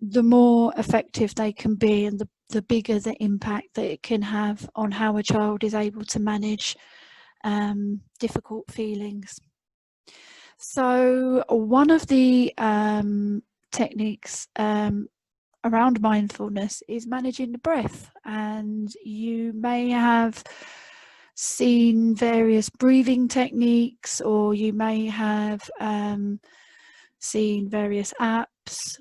the more effective they can be, and the bigger the impact that it can have on how a child is able to manage difficult feelings. So one of the techniques around mindfulness is managing the breath, and you may have seen various breathing techniques, or you may have seen various apps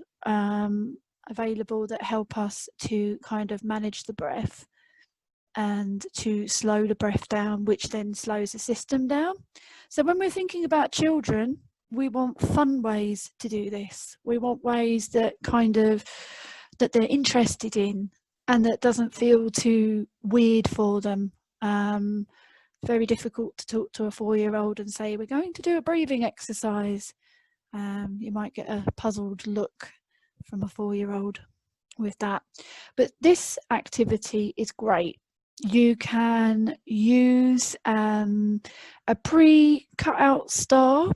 available that help us to kind of manage the breath and to slow the breath down, which then slows the system down. So when we're thinking about children, we want fun ways to do this. We want ways that that they're interested in, and that doesn't feel too weird for them. Very difficult to talk to a 4-year-old and say, we're going to do a breathing exercise. You might get a puzzled look from a 4-year-old with that. But this activity is great. You can use a pre-cut out star.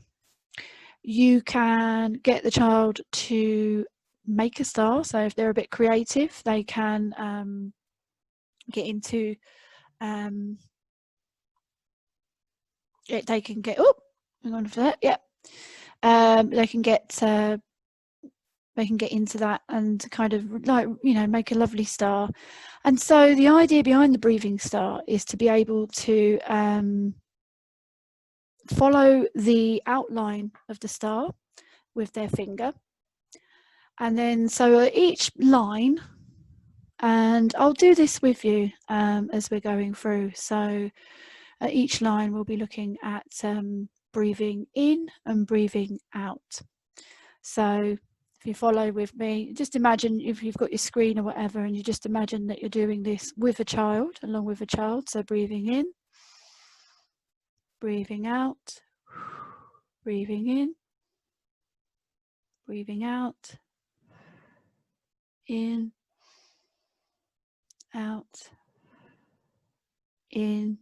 You can get the child to make a star. So if they're a bit creative, they can get into they can get, oh, hang on for that, yeah. They can get into that and kind of, like, you know, make a lovely star. And so the idea behind the breathing star is to be able to follow the outline of the star with their finger, and then so at each line, and I'll do this with you as we're going through. So at each line we'll be looking at breathing in and breathing out. So if you follow with me, just imagine if you've got your screen or whatever, and you just imagine that you're doing this with a child, along with a child. So breathing in, breathing out, breathing in, breathing out, in, out, in,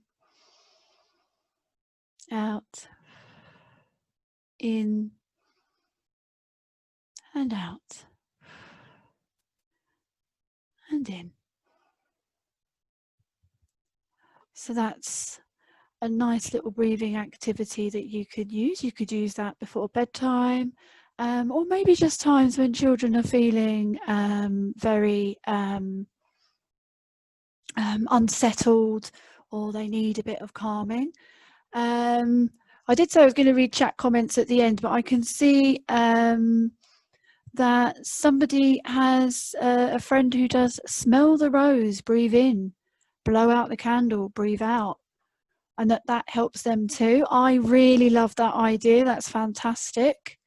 out, in, and out, and in. So that's a nice little breathing activity that you could use. You could use that before bedtime, or maybe just times when children are feeling very unsettled, or they need a bit of calming. I did say I was going to read chat comments at the end, but I can see that somebody has a friend who does smell the rose, breathe in, blow out the candle, breathe out, and that helps them too. I really love that idea. That's fantastic.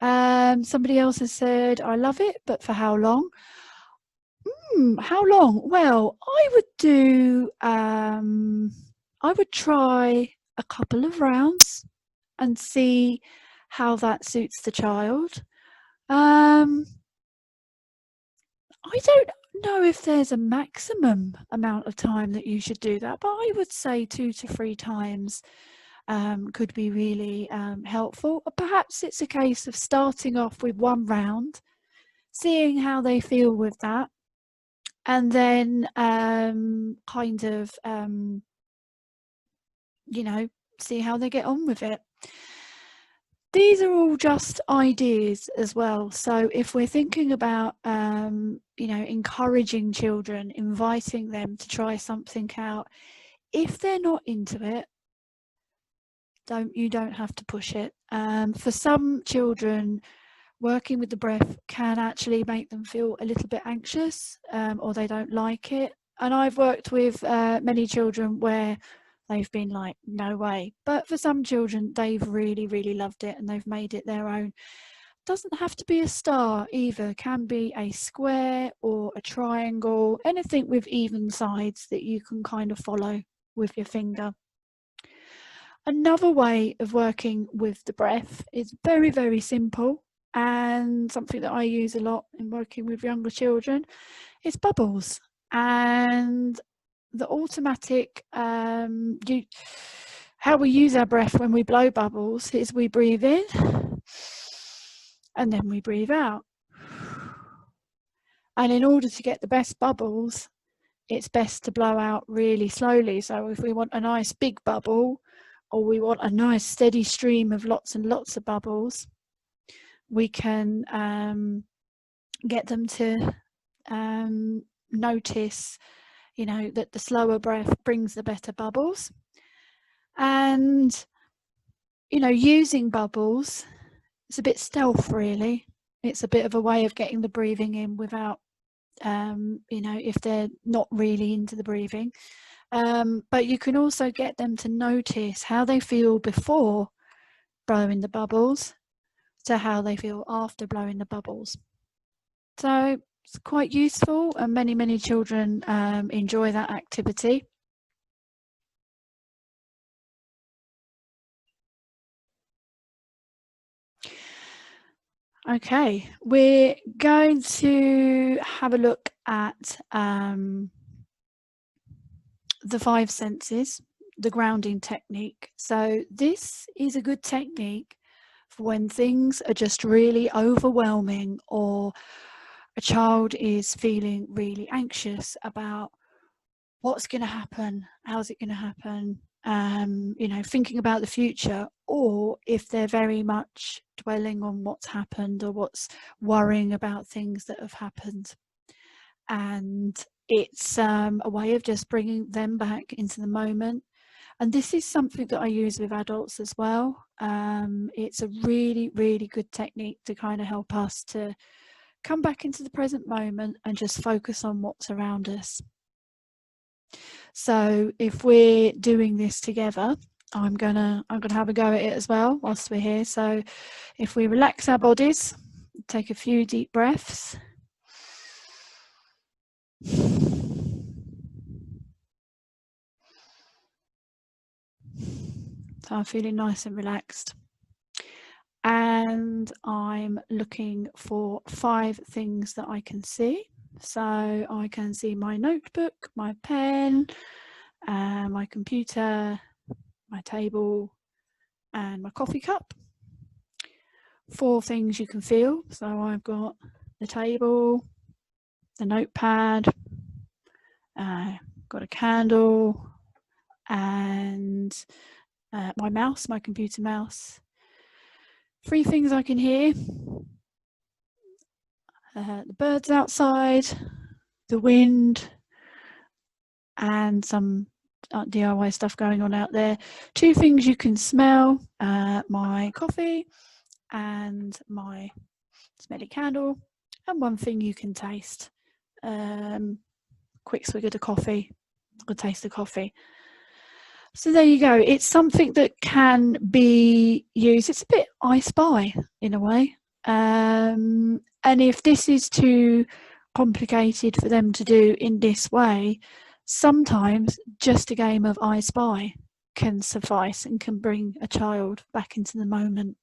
Somebody else has said, I love it, but for how long? How long? Well, I would try a couple of rounds and see how that suits the child. I don't know if there's a maximum amount of time that you should do that, but I would say 2 to 3 times could be really helpful. Or perhaps it's a case of starting off with 1 round, seeing how they feel with that, and then kind of you know, see how they get on with it. These are all just ideas as well. So if we're thinking about you know, encouraging children, inviting them to try something out, if they're not into it, you don't have to push it. For some children, working with the breath can actually make them feel a little bit anxious, or they don't like it. And I've worked with many children where they've been like, no way. But for some children, they've really, really loved it and they've made it their own. Doesn't have to be a star either, can be a square or a triangle, anything with even sides that you can kind of follow with your finger. Another way of working with the breath is very, very simple, and something that I use a lot in working with younger children is bubbles. And the automatic, how we use our breath when we blow bubbles is we breathe in and then we breathe out. And in order to get the best bubbles, it's best to blow out really slowly. So if we want a nice big bubble, or we want a nice steady stream of lots and lots of bubbles, we can get them to notice, you know, that the slower breath brings the better bubbles. And, you know, using bubbles, it's a bit stealth really. It's a bit of a way of getting the breathing in without, you know, if they're not really into the breathing. But you can also get them to notice how they feel before blowing the bubbles to how they feel after blowing the bubbles. So it's quite useful, and many children enjoy that activity. Okay, we're going to have a look at the 5 senses, the grounding technique. So this is a good technique for when things are just really overwhelming, or a child is feeling really anxious about what's going to happen, how's it going to happen, you know, thinking about the future, or if they're very much dwelling on what's happened or what's worrying about things that have happened. And it's a way of just bringing them back into the moment. And this is something that I use with adults as well. It's a really, really good technique to kind of help us to come back into the present moment and just focus on what's around us. So if we're doing this together, I'm gonna have a go at it as well whilst we're here. So if we relax our bodies, Take a few deep breaths. So I'm feeling nice and relaxed. And I'm looking for 5 things that I can see. So I can see my notebook, my pen, my computer, my table, and my coffee cup. 4 things you can feel. So I've got the table, the notepad, got a candle, and my mouse, my computer mouse. 3 things I can hear: the birds outside, the wind, and some DIY stuff going on out there. 2 things you can smell: my coffee and my smelly candle, and 1 thing you can taste: quick swig of the coffee or taste the coffee. So there you go. It's something that can be used. It's a bit I Spy in a way. And if this is too complicated for them to do in this way, sometimes just a game of I Spy can suffice and can bring a child back into the moment.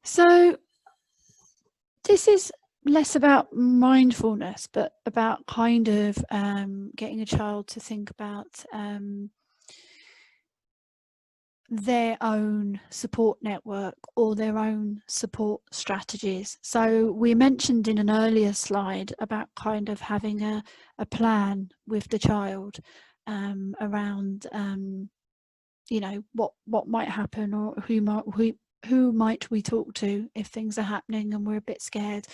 So this is less about mindfulness, but about kind of getting a child to think about their own support network or their own support strategies. So we mentioned in an earlier slide about kind of having a plan with the child around you know, what might happen, or who might we talk to if things are happening and we're a bit scared.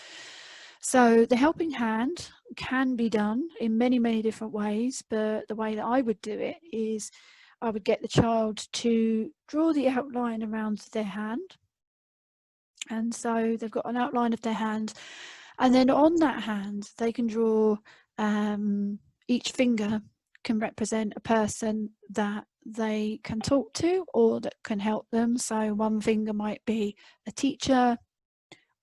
So the helping hand can be done in many different ways, but the way that I would do it is I would get the child to draw the outline around their hand. And so they've got an outline of their hand, and then on that hand they can draw, each finger can represent a person that they can talk to or that can help them. So 1 finger might be a teacher,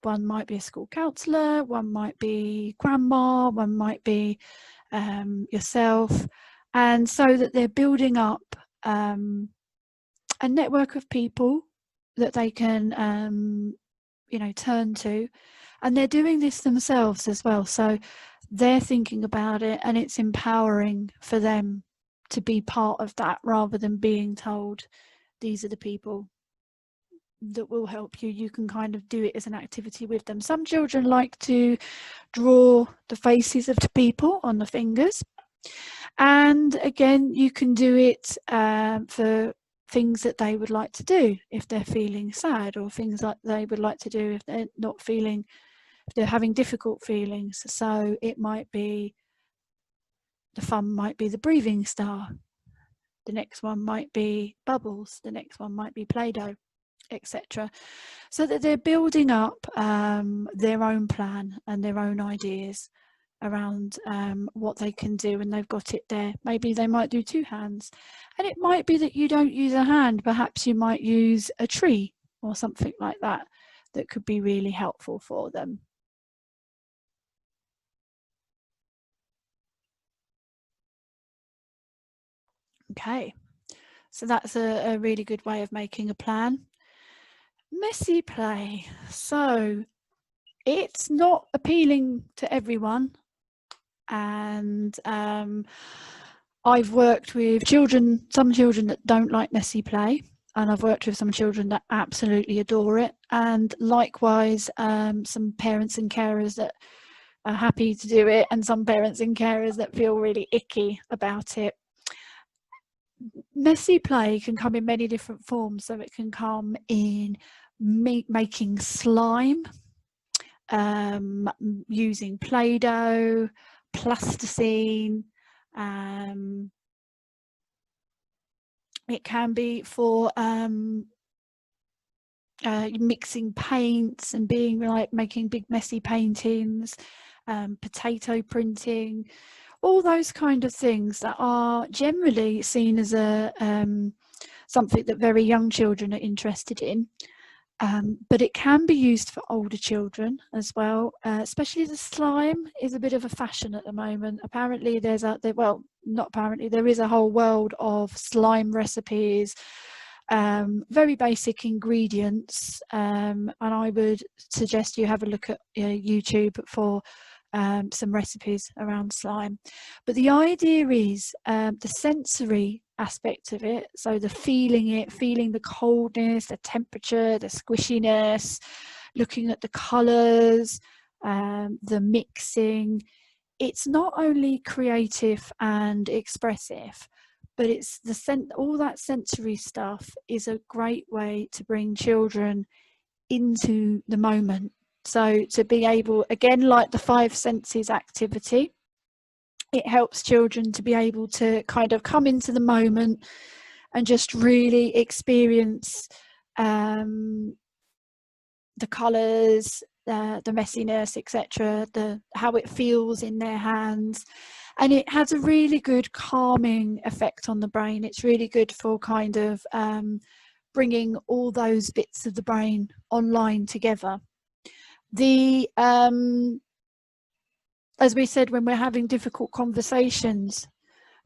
1 might be a school counsellor, 1 might be grandma, 1 might be yourself. And so that they're building up a network of people that they can you know, turn to, and they're doing this themselves as well. So they're thinking about it, and it's empowering for them to be part of that rather than being told these are the people that will help you. You can kind of do it as an activity with them. Some children like to draw the faces of the people on the fingers, and again you can do it for things that they would like to do if they're feeling sad, or things like they would like to do if they're not feeling, if they're having difficult feelings. So it might be, the fun might be the breathing star, the next one might be bubbles, the next one might be Play-Doh, etc. So that they're building up their own plan and their own ideas around what they can do, and they've got it there. Maybe they might do 2 hands, and it might be that you don't use a hand, perhaps you might use a tree or something like that that could be really helpful for them. Okay, so that's a really good way of making a plan. Messy play. So it's not appealing to everyone, and I've worked with children, some children that don't like messy play, and I've worked with some children that absolutely adore it, and likewise some parents and carers that are happy to do it, and some parents and carers that feel really icky about it. Messy play can come in many different forms. So it can come in making slime, using Play-Doh, plasticine. It can be for mixing paints and being like making big messy paintings, potato printing. all those kind of things that are generally seen as a something that very young children are interested in. But it can be used for older children as well, especially the slime is a bit of a fashion at the moment. Apparently there's well, not apparently, there is a whole world of slime recipes, very basic ingredients, and I would suggest you have a look at YouTube for some recipes around slime. But the idea is the sensory aspect of it, so the feeling the coldness, the temperature, the squishiness, looking at the colours, the mixing. It's not only creative and expressive, but it's all that sensory stuff is a great way to bring children into the moment. So to be able, again, like the 5 senses activity, it helps children to be able to kind of come into the moment and just really experience the colours, the messiness, etc., how it feels in their hands. And it has a really good calming effect on the brain. It's really good for kind of bringing all those bits of the brain online together. As we said, when we're having difficult conversations,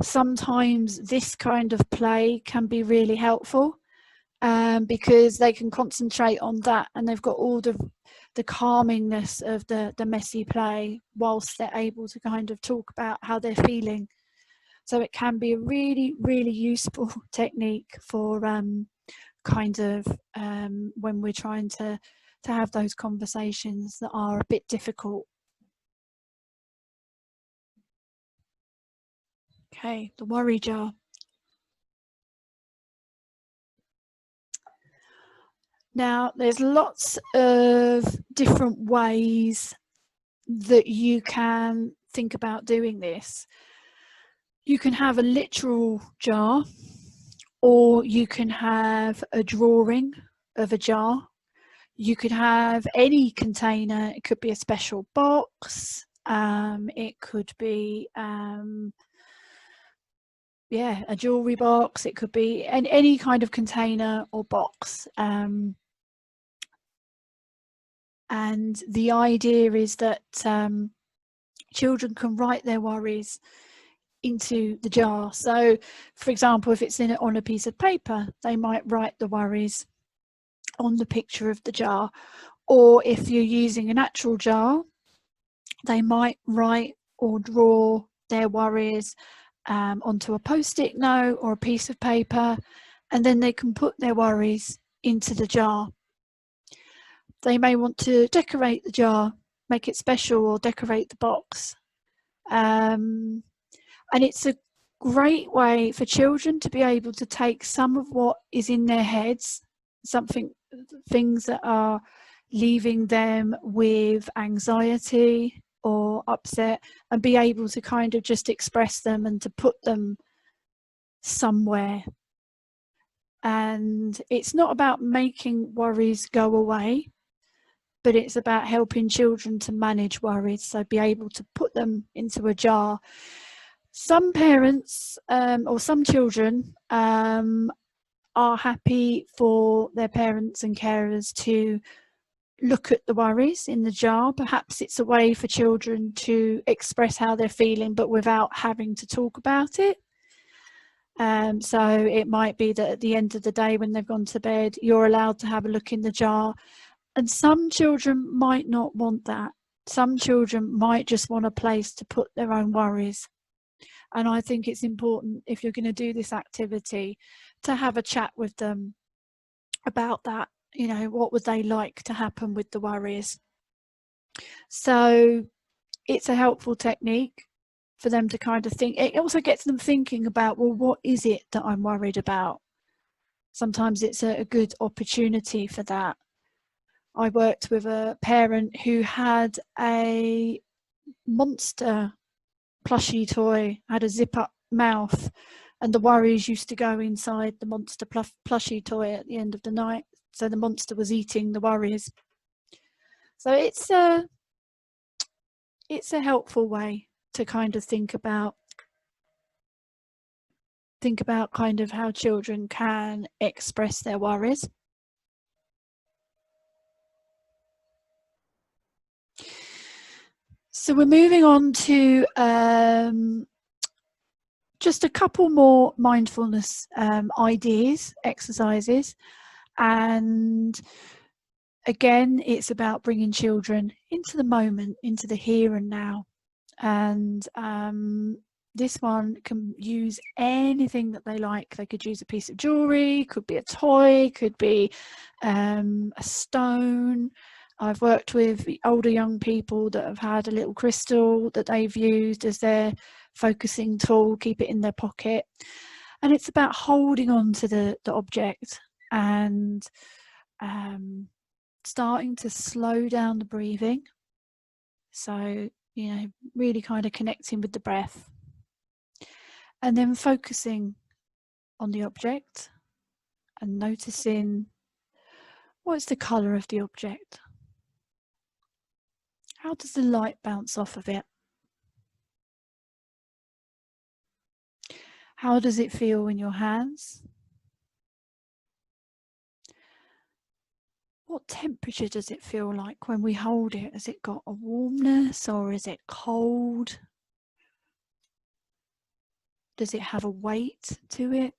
sometimes this kind of play can be really helpful, because they can concentrate on that and they've got all the calmingness of the messy play whilst they're able to kind of talk about how they're feeling. So it can be a really, really useful technique for kind of when we're trying to have those conversations that are a bit difficult. Okay, the worry jar. Now, there's lots of different ways that you can think about doing this. You can have a literal jar, or you can have a drawing of a jar. You could have any container. It could be a special box. It could be a jewelry box. It could be any kind of container or box. And the idea is that children can write their worries into the jar. So, for example, if it's on a piece of paper, they might write the worries on the picture of the jar. Or if you're using an actual jar, they might write or draw their worries onto a post-it note or a piece of paper, and then they can put their worries into the jar. They may want to decorate the jar, make it special, or decorate the box. And it's a great way for children to be able to take some of what is in their heads, things that are leaving them with anxiety or upset, and be able to kind of just express them and to put them somewhere. And it's not about making worries go away, but it's about helping children to manage worries, so be able to put them into a jar. Some parents or some children are happy for their parents and carers to look at the worries in the jar. Perhaps it's a way for children to express how they're feeling, but without having to talk about it. So it might be that at the end of the day, when they've gone to bed, you're allowed to have a look in the jar. And some children might not want that. Some children might just want a place to put their own worries. And I think it's important, if you're going to do this activity, to have a chat with them about that. You know, what would they like to happen with the worries? So it's a helpful technique for them to kind of think. It also gets them thinking about, well, what is it that I'm worried about? Sometimes it's a good opportunity for that. I worked with a parent who had a monster plushie toy, had a zip-up mouth, and the worries used to go inside the monster plushie toy at the end of the night. So the monster was eating the worries. So it's a helpful way to kind of think about kind of how children can express their worries. So we're moving on to just a couple more mindfulness ideas, exercises, and again, it's about bringing children into the moment, into the here and now. And this one can use anything that they like. They could use a piece of jewelry, could be a toy, could be a stone. I've worked with older young people that have had a little crystal that they've used as their focusing tool, keep it in their pocket. And it's about holding on to the object and starting to slow down the breathing. So, you know, really kind of connecting with the breath. And then focusing on the object and noticing what's the colour of the object. How does the light bounce off of it? How does it feel in your hands? What temperature does it feel like when we hold it? Has it got a warmness or is it cold? Does it have a weight to it?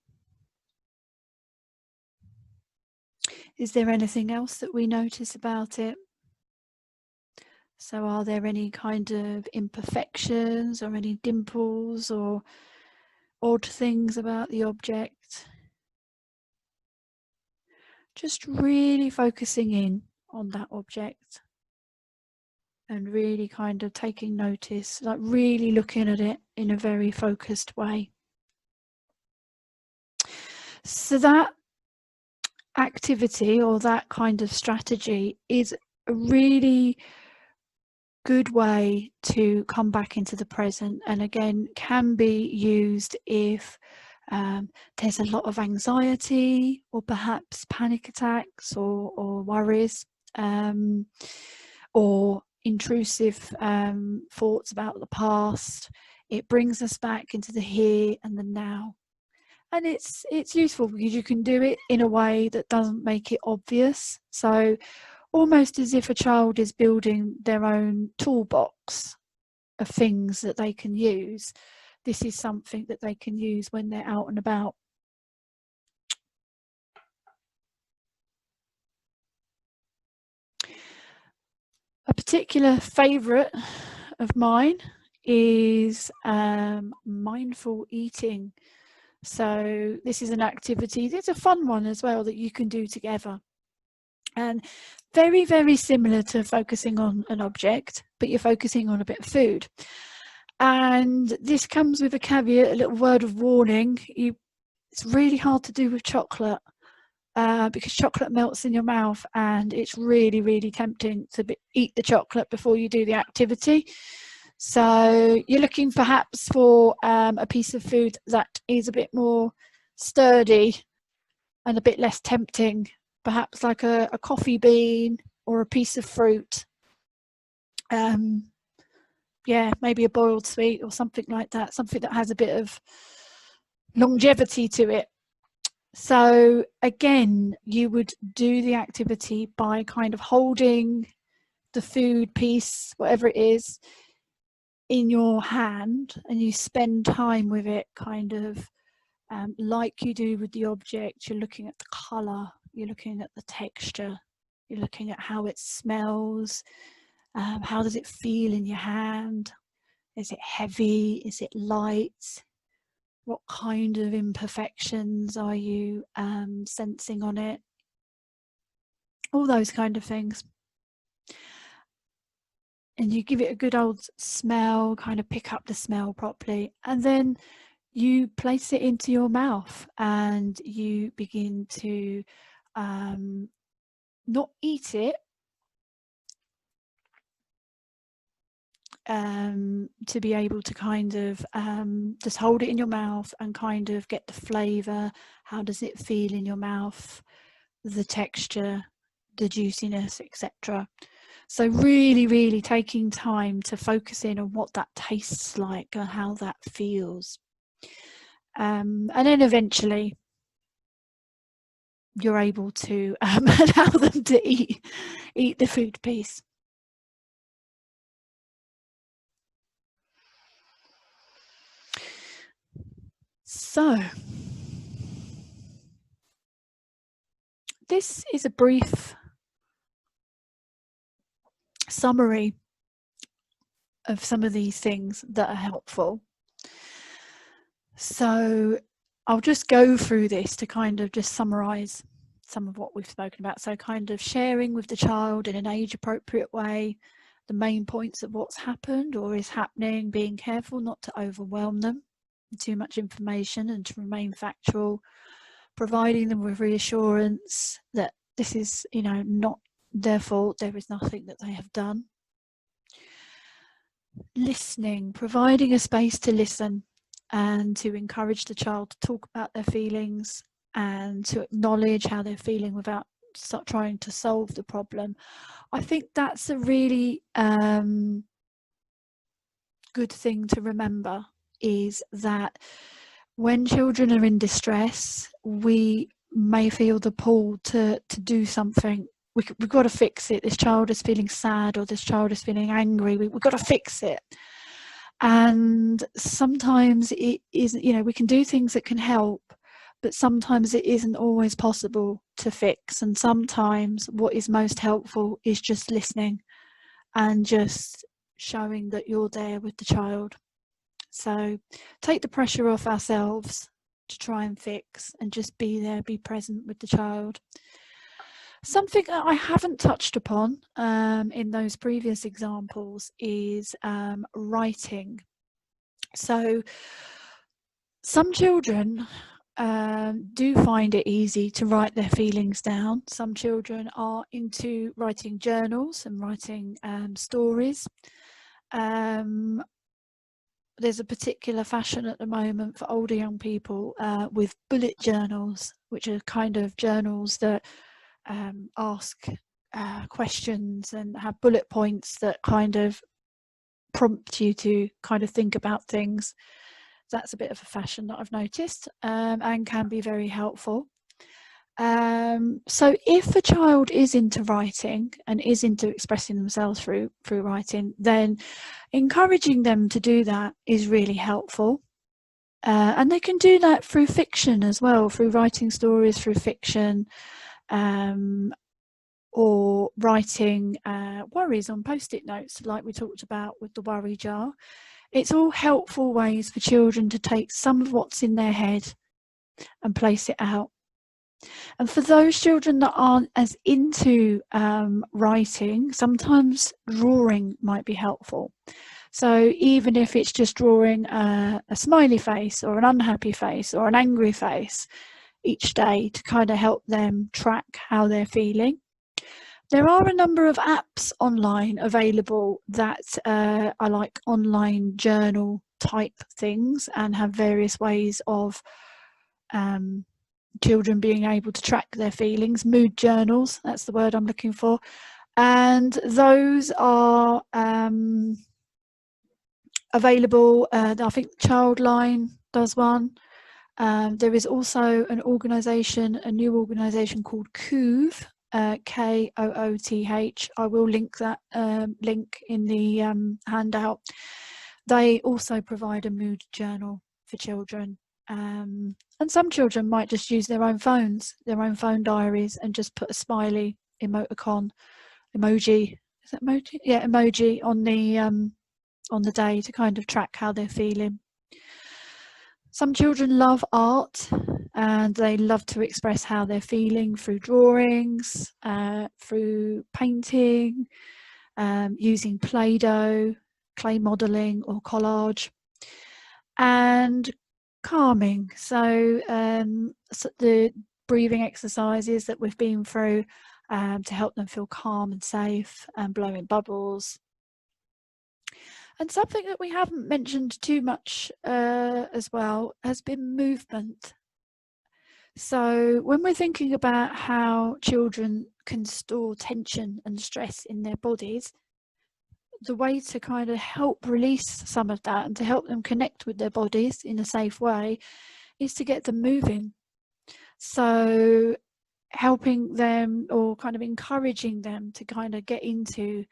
Is there anything else that we notice about it? So are there any kind of imperfections or any dimples or odd things about the object? Just really focusing in on that object and really kind of taking notice, like really looking at it in a very focused way. So that activity or that kind of strategy is a really good way to come back into the present, and again can be used if there's a lot of anxiety or perhaps panic attacks or worries or intrusive thoughts about the past. It brings us back into the here and the now, and it's useful because you can do it in a way that doesn't make it obvious. So almost as if a child is building their own toolbox of things that they can use. This is something that they can use when they're out and about. A particular favourite of mine is mindful eating. So this is an activity, it's a fun one as well that you can do together. And very, very similar to focusing on an object, but you're focusing on a bit of food. And this comes with a caveat, a little word of warning. It's really hard to do with chocolate because chocolate melts in your mouth, and it's really, really tempting to eat the chocolate before you do the activity. So you're looking perhaps for a piece of food that is a bit more sturdy and a bit less tempting. Perhaps like a coffee bean or a piece of fruit. Yeah, maybe a boiled sweet or something like that, something that has a bit of longevity to it. So again, you would do the activity by kind of holding the food piece, whatever it is, in your hand, and you spend time with it kind of like you do with the object. You're looking at the colour, you're looking at the texture, you're looking at how it smells, how does it feel in your hand? Is it heavy? Is it light? What kind of imperfections are you sensing on it? All those kind of things. And you give it a good old smell, kind of pick up the smell properly, and then you place it into your mouth and you begin to not eat it, to be able to kind of just hold it in your mouth and kind of get the flavour. How does it feel in your mouth? The texture, the juiciness, etc. So really, really taking time to focus in on what that tastes like and how that feels. And then eventually you're able to allow them to eat the food piece. So this is a brief summary of some of these things that are helpful. So I'll just go through this to kind of just summarize some of what we've spoken about. So kind of sharing with the child in an age appropriate way the main points of what's happened or is happening, being careful not to overwhelm them with too much information and to remain factual, providing them with reassurance that this is, you know, not their fault, there is nothing that they have done. Listening, providing a space to listen and to encourage the child to talk about their feelings and to acknowledge how they're feeling without trying to solve the problem. I think that's a really good thing to remember, is that when children are in distress, we may feel the pull to do something. We've got to fix it. This child is feeling sad, or this child is feeling angry. We've got to fix it. And sometimes it is, you know, we can do things that can help, but sometimes it isn't always possible to fix. And sometimes what is most helpful is just listening and just showing that you're there with the child. So take the pressure off ourselves to try and fix, and just be there, be present with the child. Something that I haven't touched upon in those previous examples is writing. So some children do find it easy to write their feelings down. Some children are into writing journals and writing stories. There's a particular fashion at the moment for older young people with bullet journals, which are kind of journals that ask questions and have bullet points that kind of prompt you to kind of think about things. That's a bit of a fashion that I've noticed and can be very helpful. So if a child is into writing and is into expressing themselves through writing, then encouraging them to do that is really helpful. And they can do that through fiction as well, through writing stories through fiction, or writing worries on post-it notes like we talked about with the worry jar. It's all helpful ways for children to take some of what's in their head and place it out. And for those children that aren't as into writing, sometimes drawing might be helpful. So even if it's just drawing a smiley face or an unhappy face or an angry face each day to kind of help them track how they're feeling. There are a number of apps online available that are like online journal type things and have various ways of children being able to track their feelings. Mood journals, that's the word I'm looking for. And those are available. I think Childline does one. There is also an organisation, a new organisation called Kooth, Kooth. I will link that link in the handout. They also provide a mood journal for children. And some children might just use their own phones, their own phone diaries, and just put a smiley emoji. Is that emoji? Yeah, emoji on the day to kind of track how they're feeling. Some children love art and they love to express how they're feeling through drawings, through painting, using Play-Doh, clay modelling or collage, and calming. So the breathing exercises that we've been through to help them feel calm and safe, and blowing bubbles. And something that we haven't mentioned too much as well has been movement. So when we're thinking about how children can store tension and stress in their bodies, the way to kind of help release some of that and to help them connect with their bodies in a safe way is to get them moving. So helping them or kind of encouraging them to kind of get into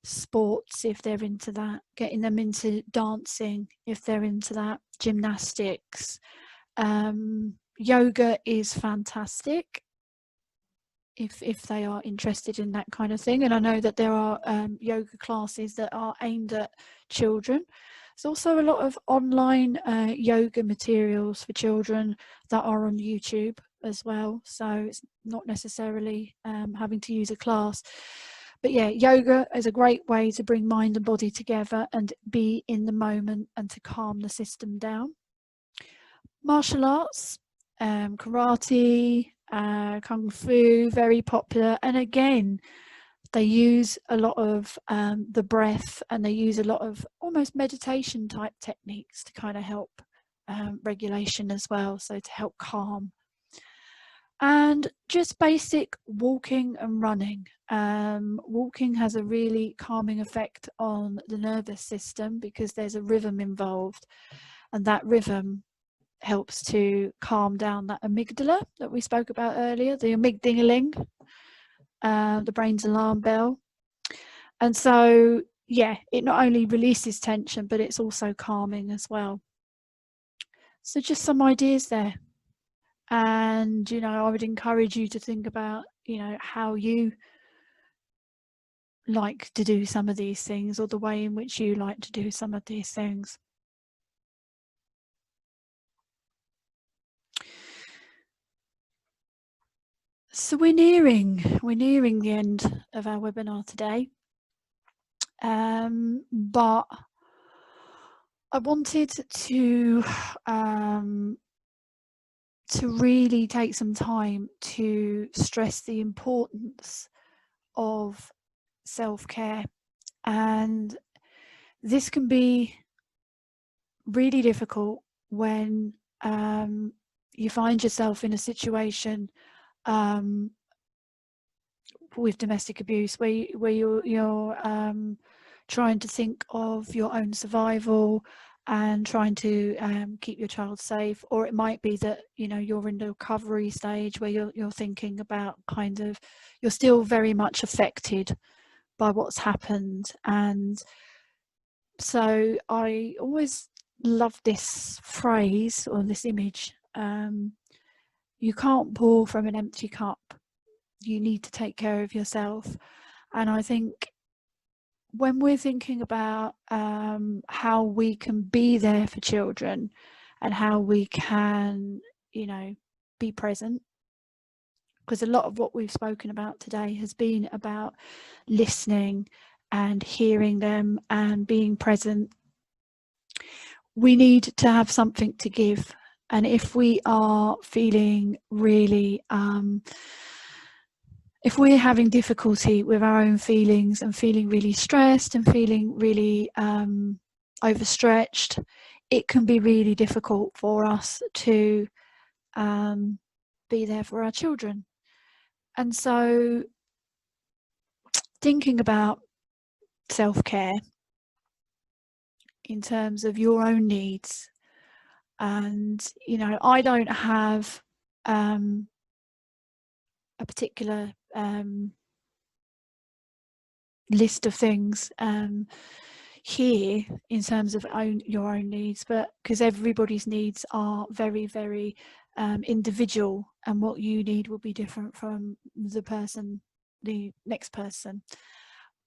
sports if they're into that, getting them into dancing if they're into that, gymnastics. Yoga is fantastic if they are interested in that kind of thing, and I know that there are yoga classes that are aimed at children. There's also a lot of online yoga materials for children that are on YouTube as well, so it's not necessarily having to use a class. But yeah, yoga is a great way to bring mind and body together and be in the moment and to calm the system down. Martial arts, karate, kung fu, very popular. And again, they use a lot of the breath, and they use a lot of almost meditation type techniques to kind of help regulation as well, so to help calm. And just basic walking and running. Walking has a really calming effect on the nervous system because there's a rhythm involved, and that rhythm helps to calm down that amygdala that we spoke about earlier, the amygdala, the brain's alarm bell. And so, yeah, it not only releases tension, but it's also calming as well. So just some ideas there. And, you know, I would encourage you to think about, you know, how you like to do some of these things, or the way in which you like to do some of these things. So we're nearing the end of our webinar today, but I wanted to really take some time to stress the importance of self-care, and this can be really difficult when you find yourself in a situation with domestic abuse where you're trying to think of your own survival and trying to keep your child safe, or it might be that, you know, you're in the recovery stage where you're thinking about kind of, you're still very much affected by what's happened. And so I always love this phrase or this image, you can't pour from an empty cup, you need to take care of yourself. And I think when we're thinking about how we can be there for children and how we can, you know, be present, because a lot of what we've spoken about today has been about listening and hearing them and being present, we need to have something to give. And if we are feeling really if we're having difficulty with our own feelings and feeling really stressed and feeling really overstretched, it can be really difficult for us to be there for our children. And so thinking about self-care in terms of your own needs, and, you know, I don't have a particular list of things here in terms of your own needs, but because everybody's needs are very, very individual, and what you need will be different from the next person.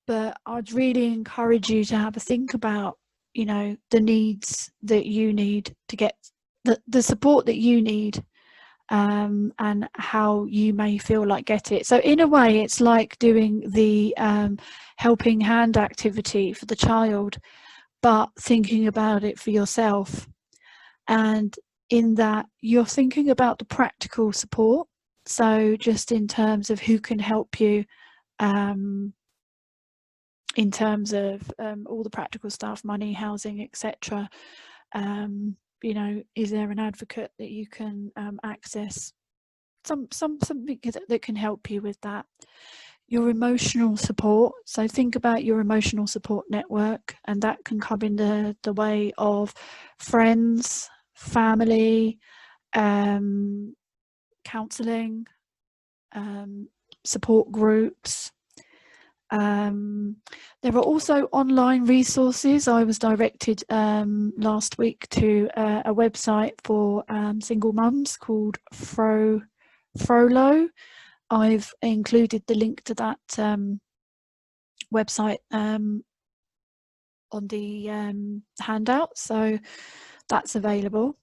But I'd really encourage you to have a think about, you know, the needs that you need to get the support that you need, and how you may feel like get it. So in a way, it's like doing the helping hand activity for the child, but thinking about it for yourself. And in that, you're thinking about the practical support. So just in terms of who can help you, in terms of all the practical stuff, money, housing, etc. You know, is there an advocate that you can access something that can help you with that. Your emotional support. So think about your emotional support network, and that can come in the way of friends, family, counselling, support groups. There are also online resources. I was directed last week to a website for single mums called Frollo. I've included the link to that website on the handout, so that's available.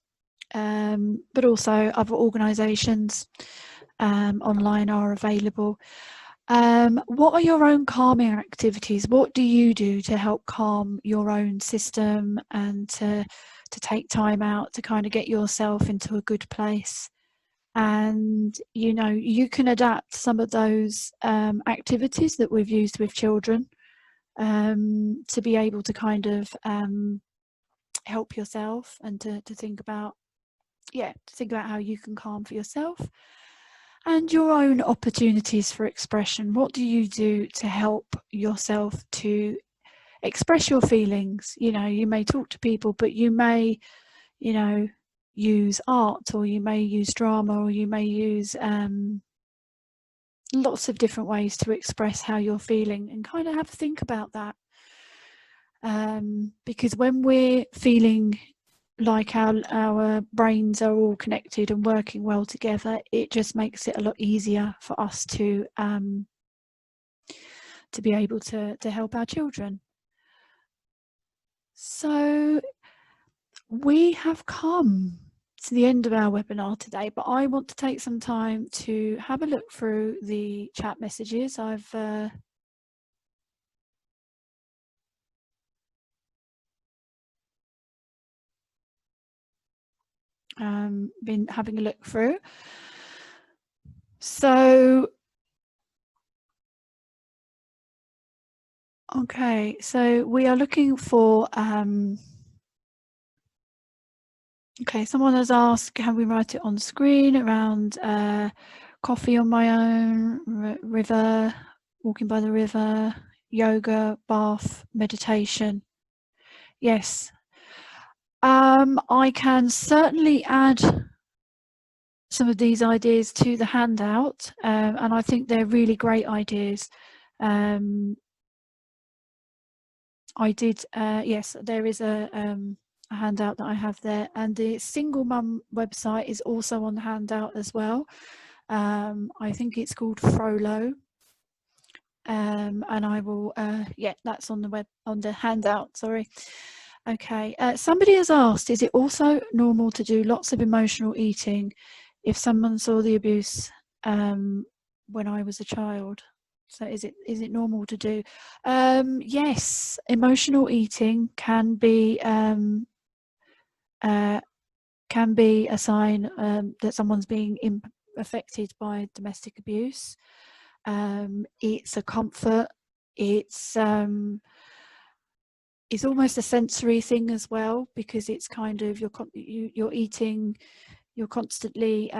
But also other organisations online are available. What are your own calming activities? What do you do to help calm your own system and to take time out to kind of get yourself into a good place? And you know, you can adapt some of those activities that we've used with children to be able to kind of help yourself and to think about how you can calm for yourself and your own opportunities for expression. What do you do to help yourself to express your feelings? You know, you may talk to people, but you may, you know, use art, or you may use drama, or you may use lots of different ways to express how you're feeling, and kind of have a think about that. Because when we're feeling like our brains are all connected and working well together, it just makes it a lot easier for us to be able to help our children. So we have come to the end of our webinar today, but I want to take some time to have a look through the chat messages. I've been having a look through. So okay, so we are looking for okay, someone has asked, can we write it on screen around coffee on my own, river, walking by the river, yoga, bath, meditation? Yes. I can certainly add some of these ideas to the handout, and I think they're really great ideas. I did, yes, there is a handout that I have there, and the single mum website is also on the handout as well. I think it's called Frollo, and I will, yeah, that's on the handout, sorry. Okay, somebody has asked, is it also normal to do lots of emotional eating if someone saw the abuse when I was a child? So is it normal to do? Yes, emotional eating can be a sign that someone's being affected by domestic abuse. It's a comfort. It's almost a sensory thing as well, because it's kind of you're eating, you're constantly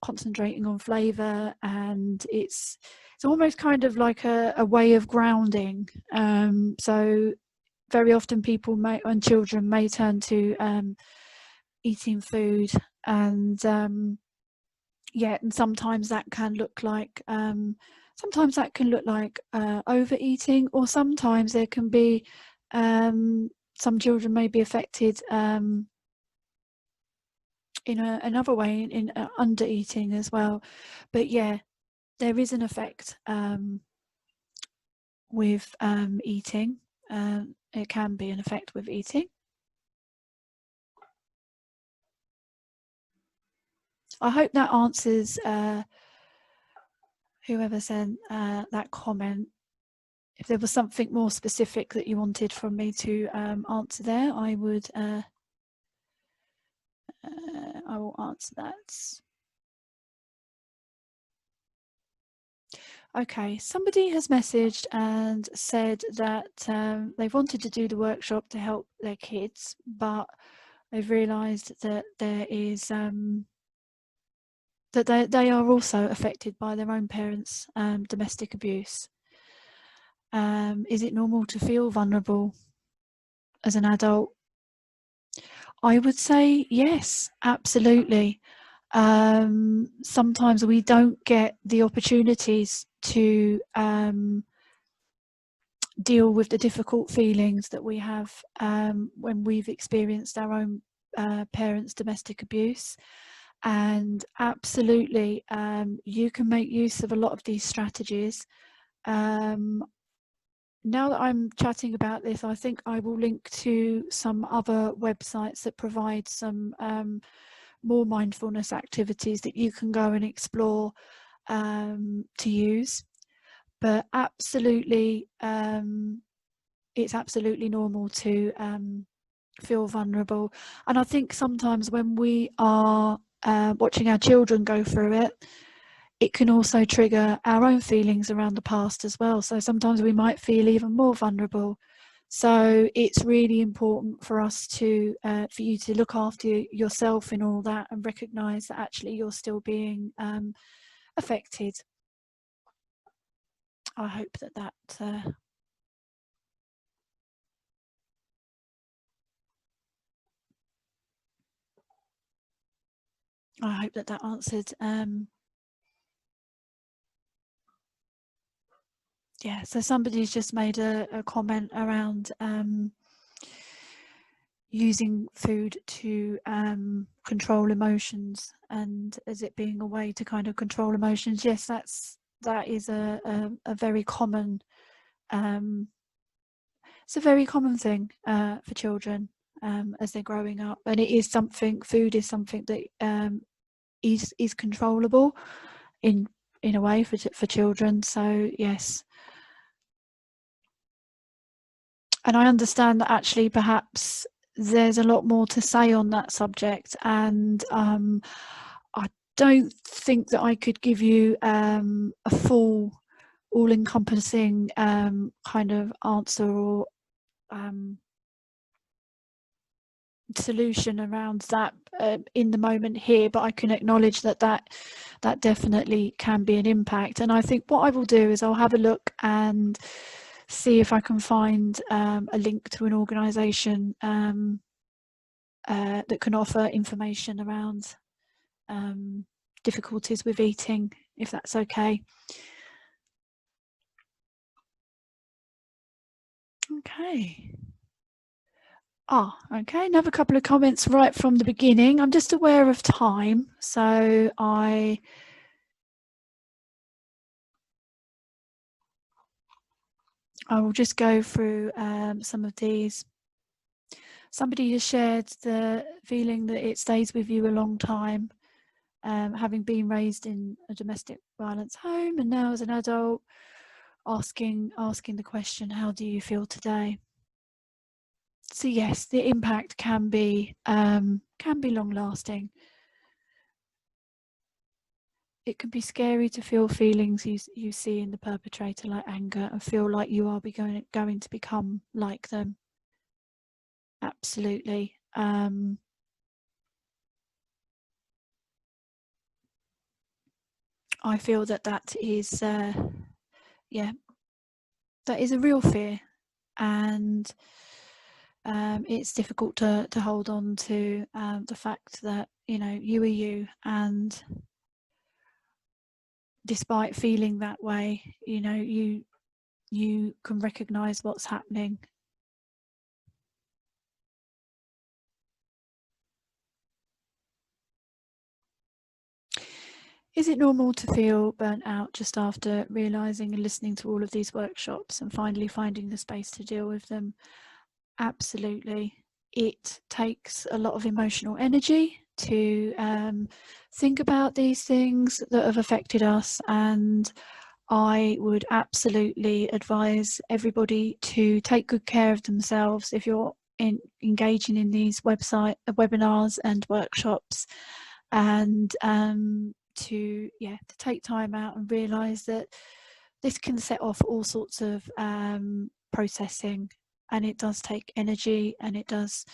concentrating on flavour, and it's almost kind of like a way of grounding. So very often people and children may turn to eating food, and yeah, and sometimes that can look like overeating, or sometimes there can be some children may be affected in another way, in under eating as well. But yeah, there is an effect with eating. It can be an effect with eating. I hope that answers whoever sent that comment. If there was something more specific that you wanted from me to answer there, I would I will answer that. Okay, somebody has messaged and said that they've wanted to do the workshop to help their kids, but they've realised that there is that they are also affected by their own parents' domestic abuse. Is it normal to feel vulnerable as an adult? I would say yes, absolutely. Sometimes we don't get the opportunities to deal with the difficult feelings that we have when we've experienced our own parents' domestic abuse. And absolutely, you can make use of a lot of these strategies. Now that I'm chatting about this, I think I will link to some other websites that provide some more mindfulness activities that you can go and explore to use. But absolutely, it's absolutely normal to feel vulnerable. And I think sometimes when we are watching our children go through it, it can also trigger our own feelings around the past as well. So sometimes we might feel even more vulnerable. So it's really important for us to, for you to look after yourself in all that and recognise that actually you're still being affected. I hope that that answered. Yeah, so somebody's just made a comment around using food to control emotions, and as it being a way to kind of control emotions. Yes, that is a very common it's a very common thing for children as they're growing up, and it is something. Food is something that is controllable in a way for children. So yes. And I understand that actually perhaps there's a lot more to say on that subject, and I don't think that I could give you a full, all-encompassing kind of answer or solution around that in the moment here, but I can acknowledge that definitely can be an impact. And I think what I will do is I'll have a look and see if I can find a link to an organisation that can offer information around difficulties with eating, if that's okay. Okay. Okay, another couple of comments right from the beginning. I'm just aware of time, so I will just go through some of these. Somebody has shared the feeling that it stays with you a long time, having been raised in a domestic violence home and now as an adult, asking the question, how do you feel today? So yes, the impact can be long lasting. It can be scary to feel feelings you see in the perpetrator, like anger, and feel like you are going to become like them. Absolutely. I feel that is, yeah, that is a real fear, and it's difficult to hold on to the fact that you are you, and despite feeling that way, you can recognize what's happening. Is it normal to feel burnt out just after realizing and listening to all of these workshops and finally finding the space to deal with them? Absolutely. It takes a lot of emotional energy to think about these things that have affected us, and I would absolutely advise everybody to take good care of themselves if you're engaging in these webinars and workshops, and to take time out and realize that this can set off all sorts of processing, and it does take energy, and it does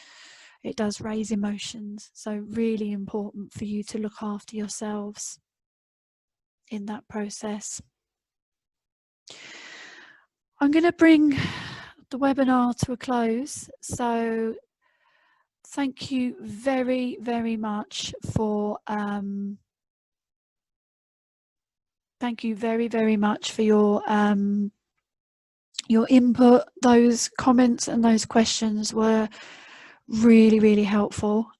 it does raise emotions. So really important for you to look after yourselves in that process. I'm going to bring the webinar to a close. So thank you very, very much for your input. Those comments and those questions were really, really helpful.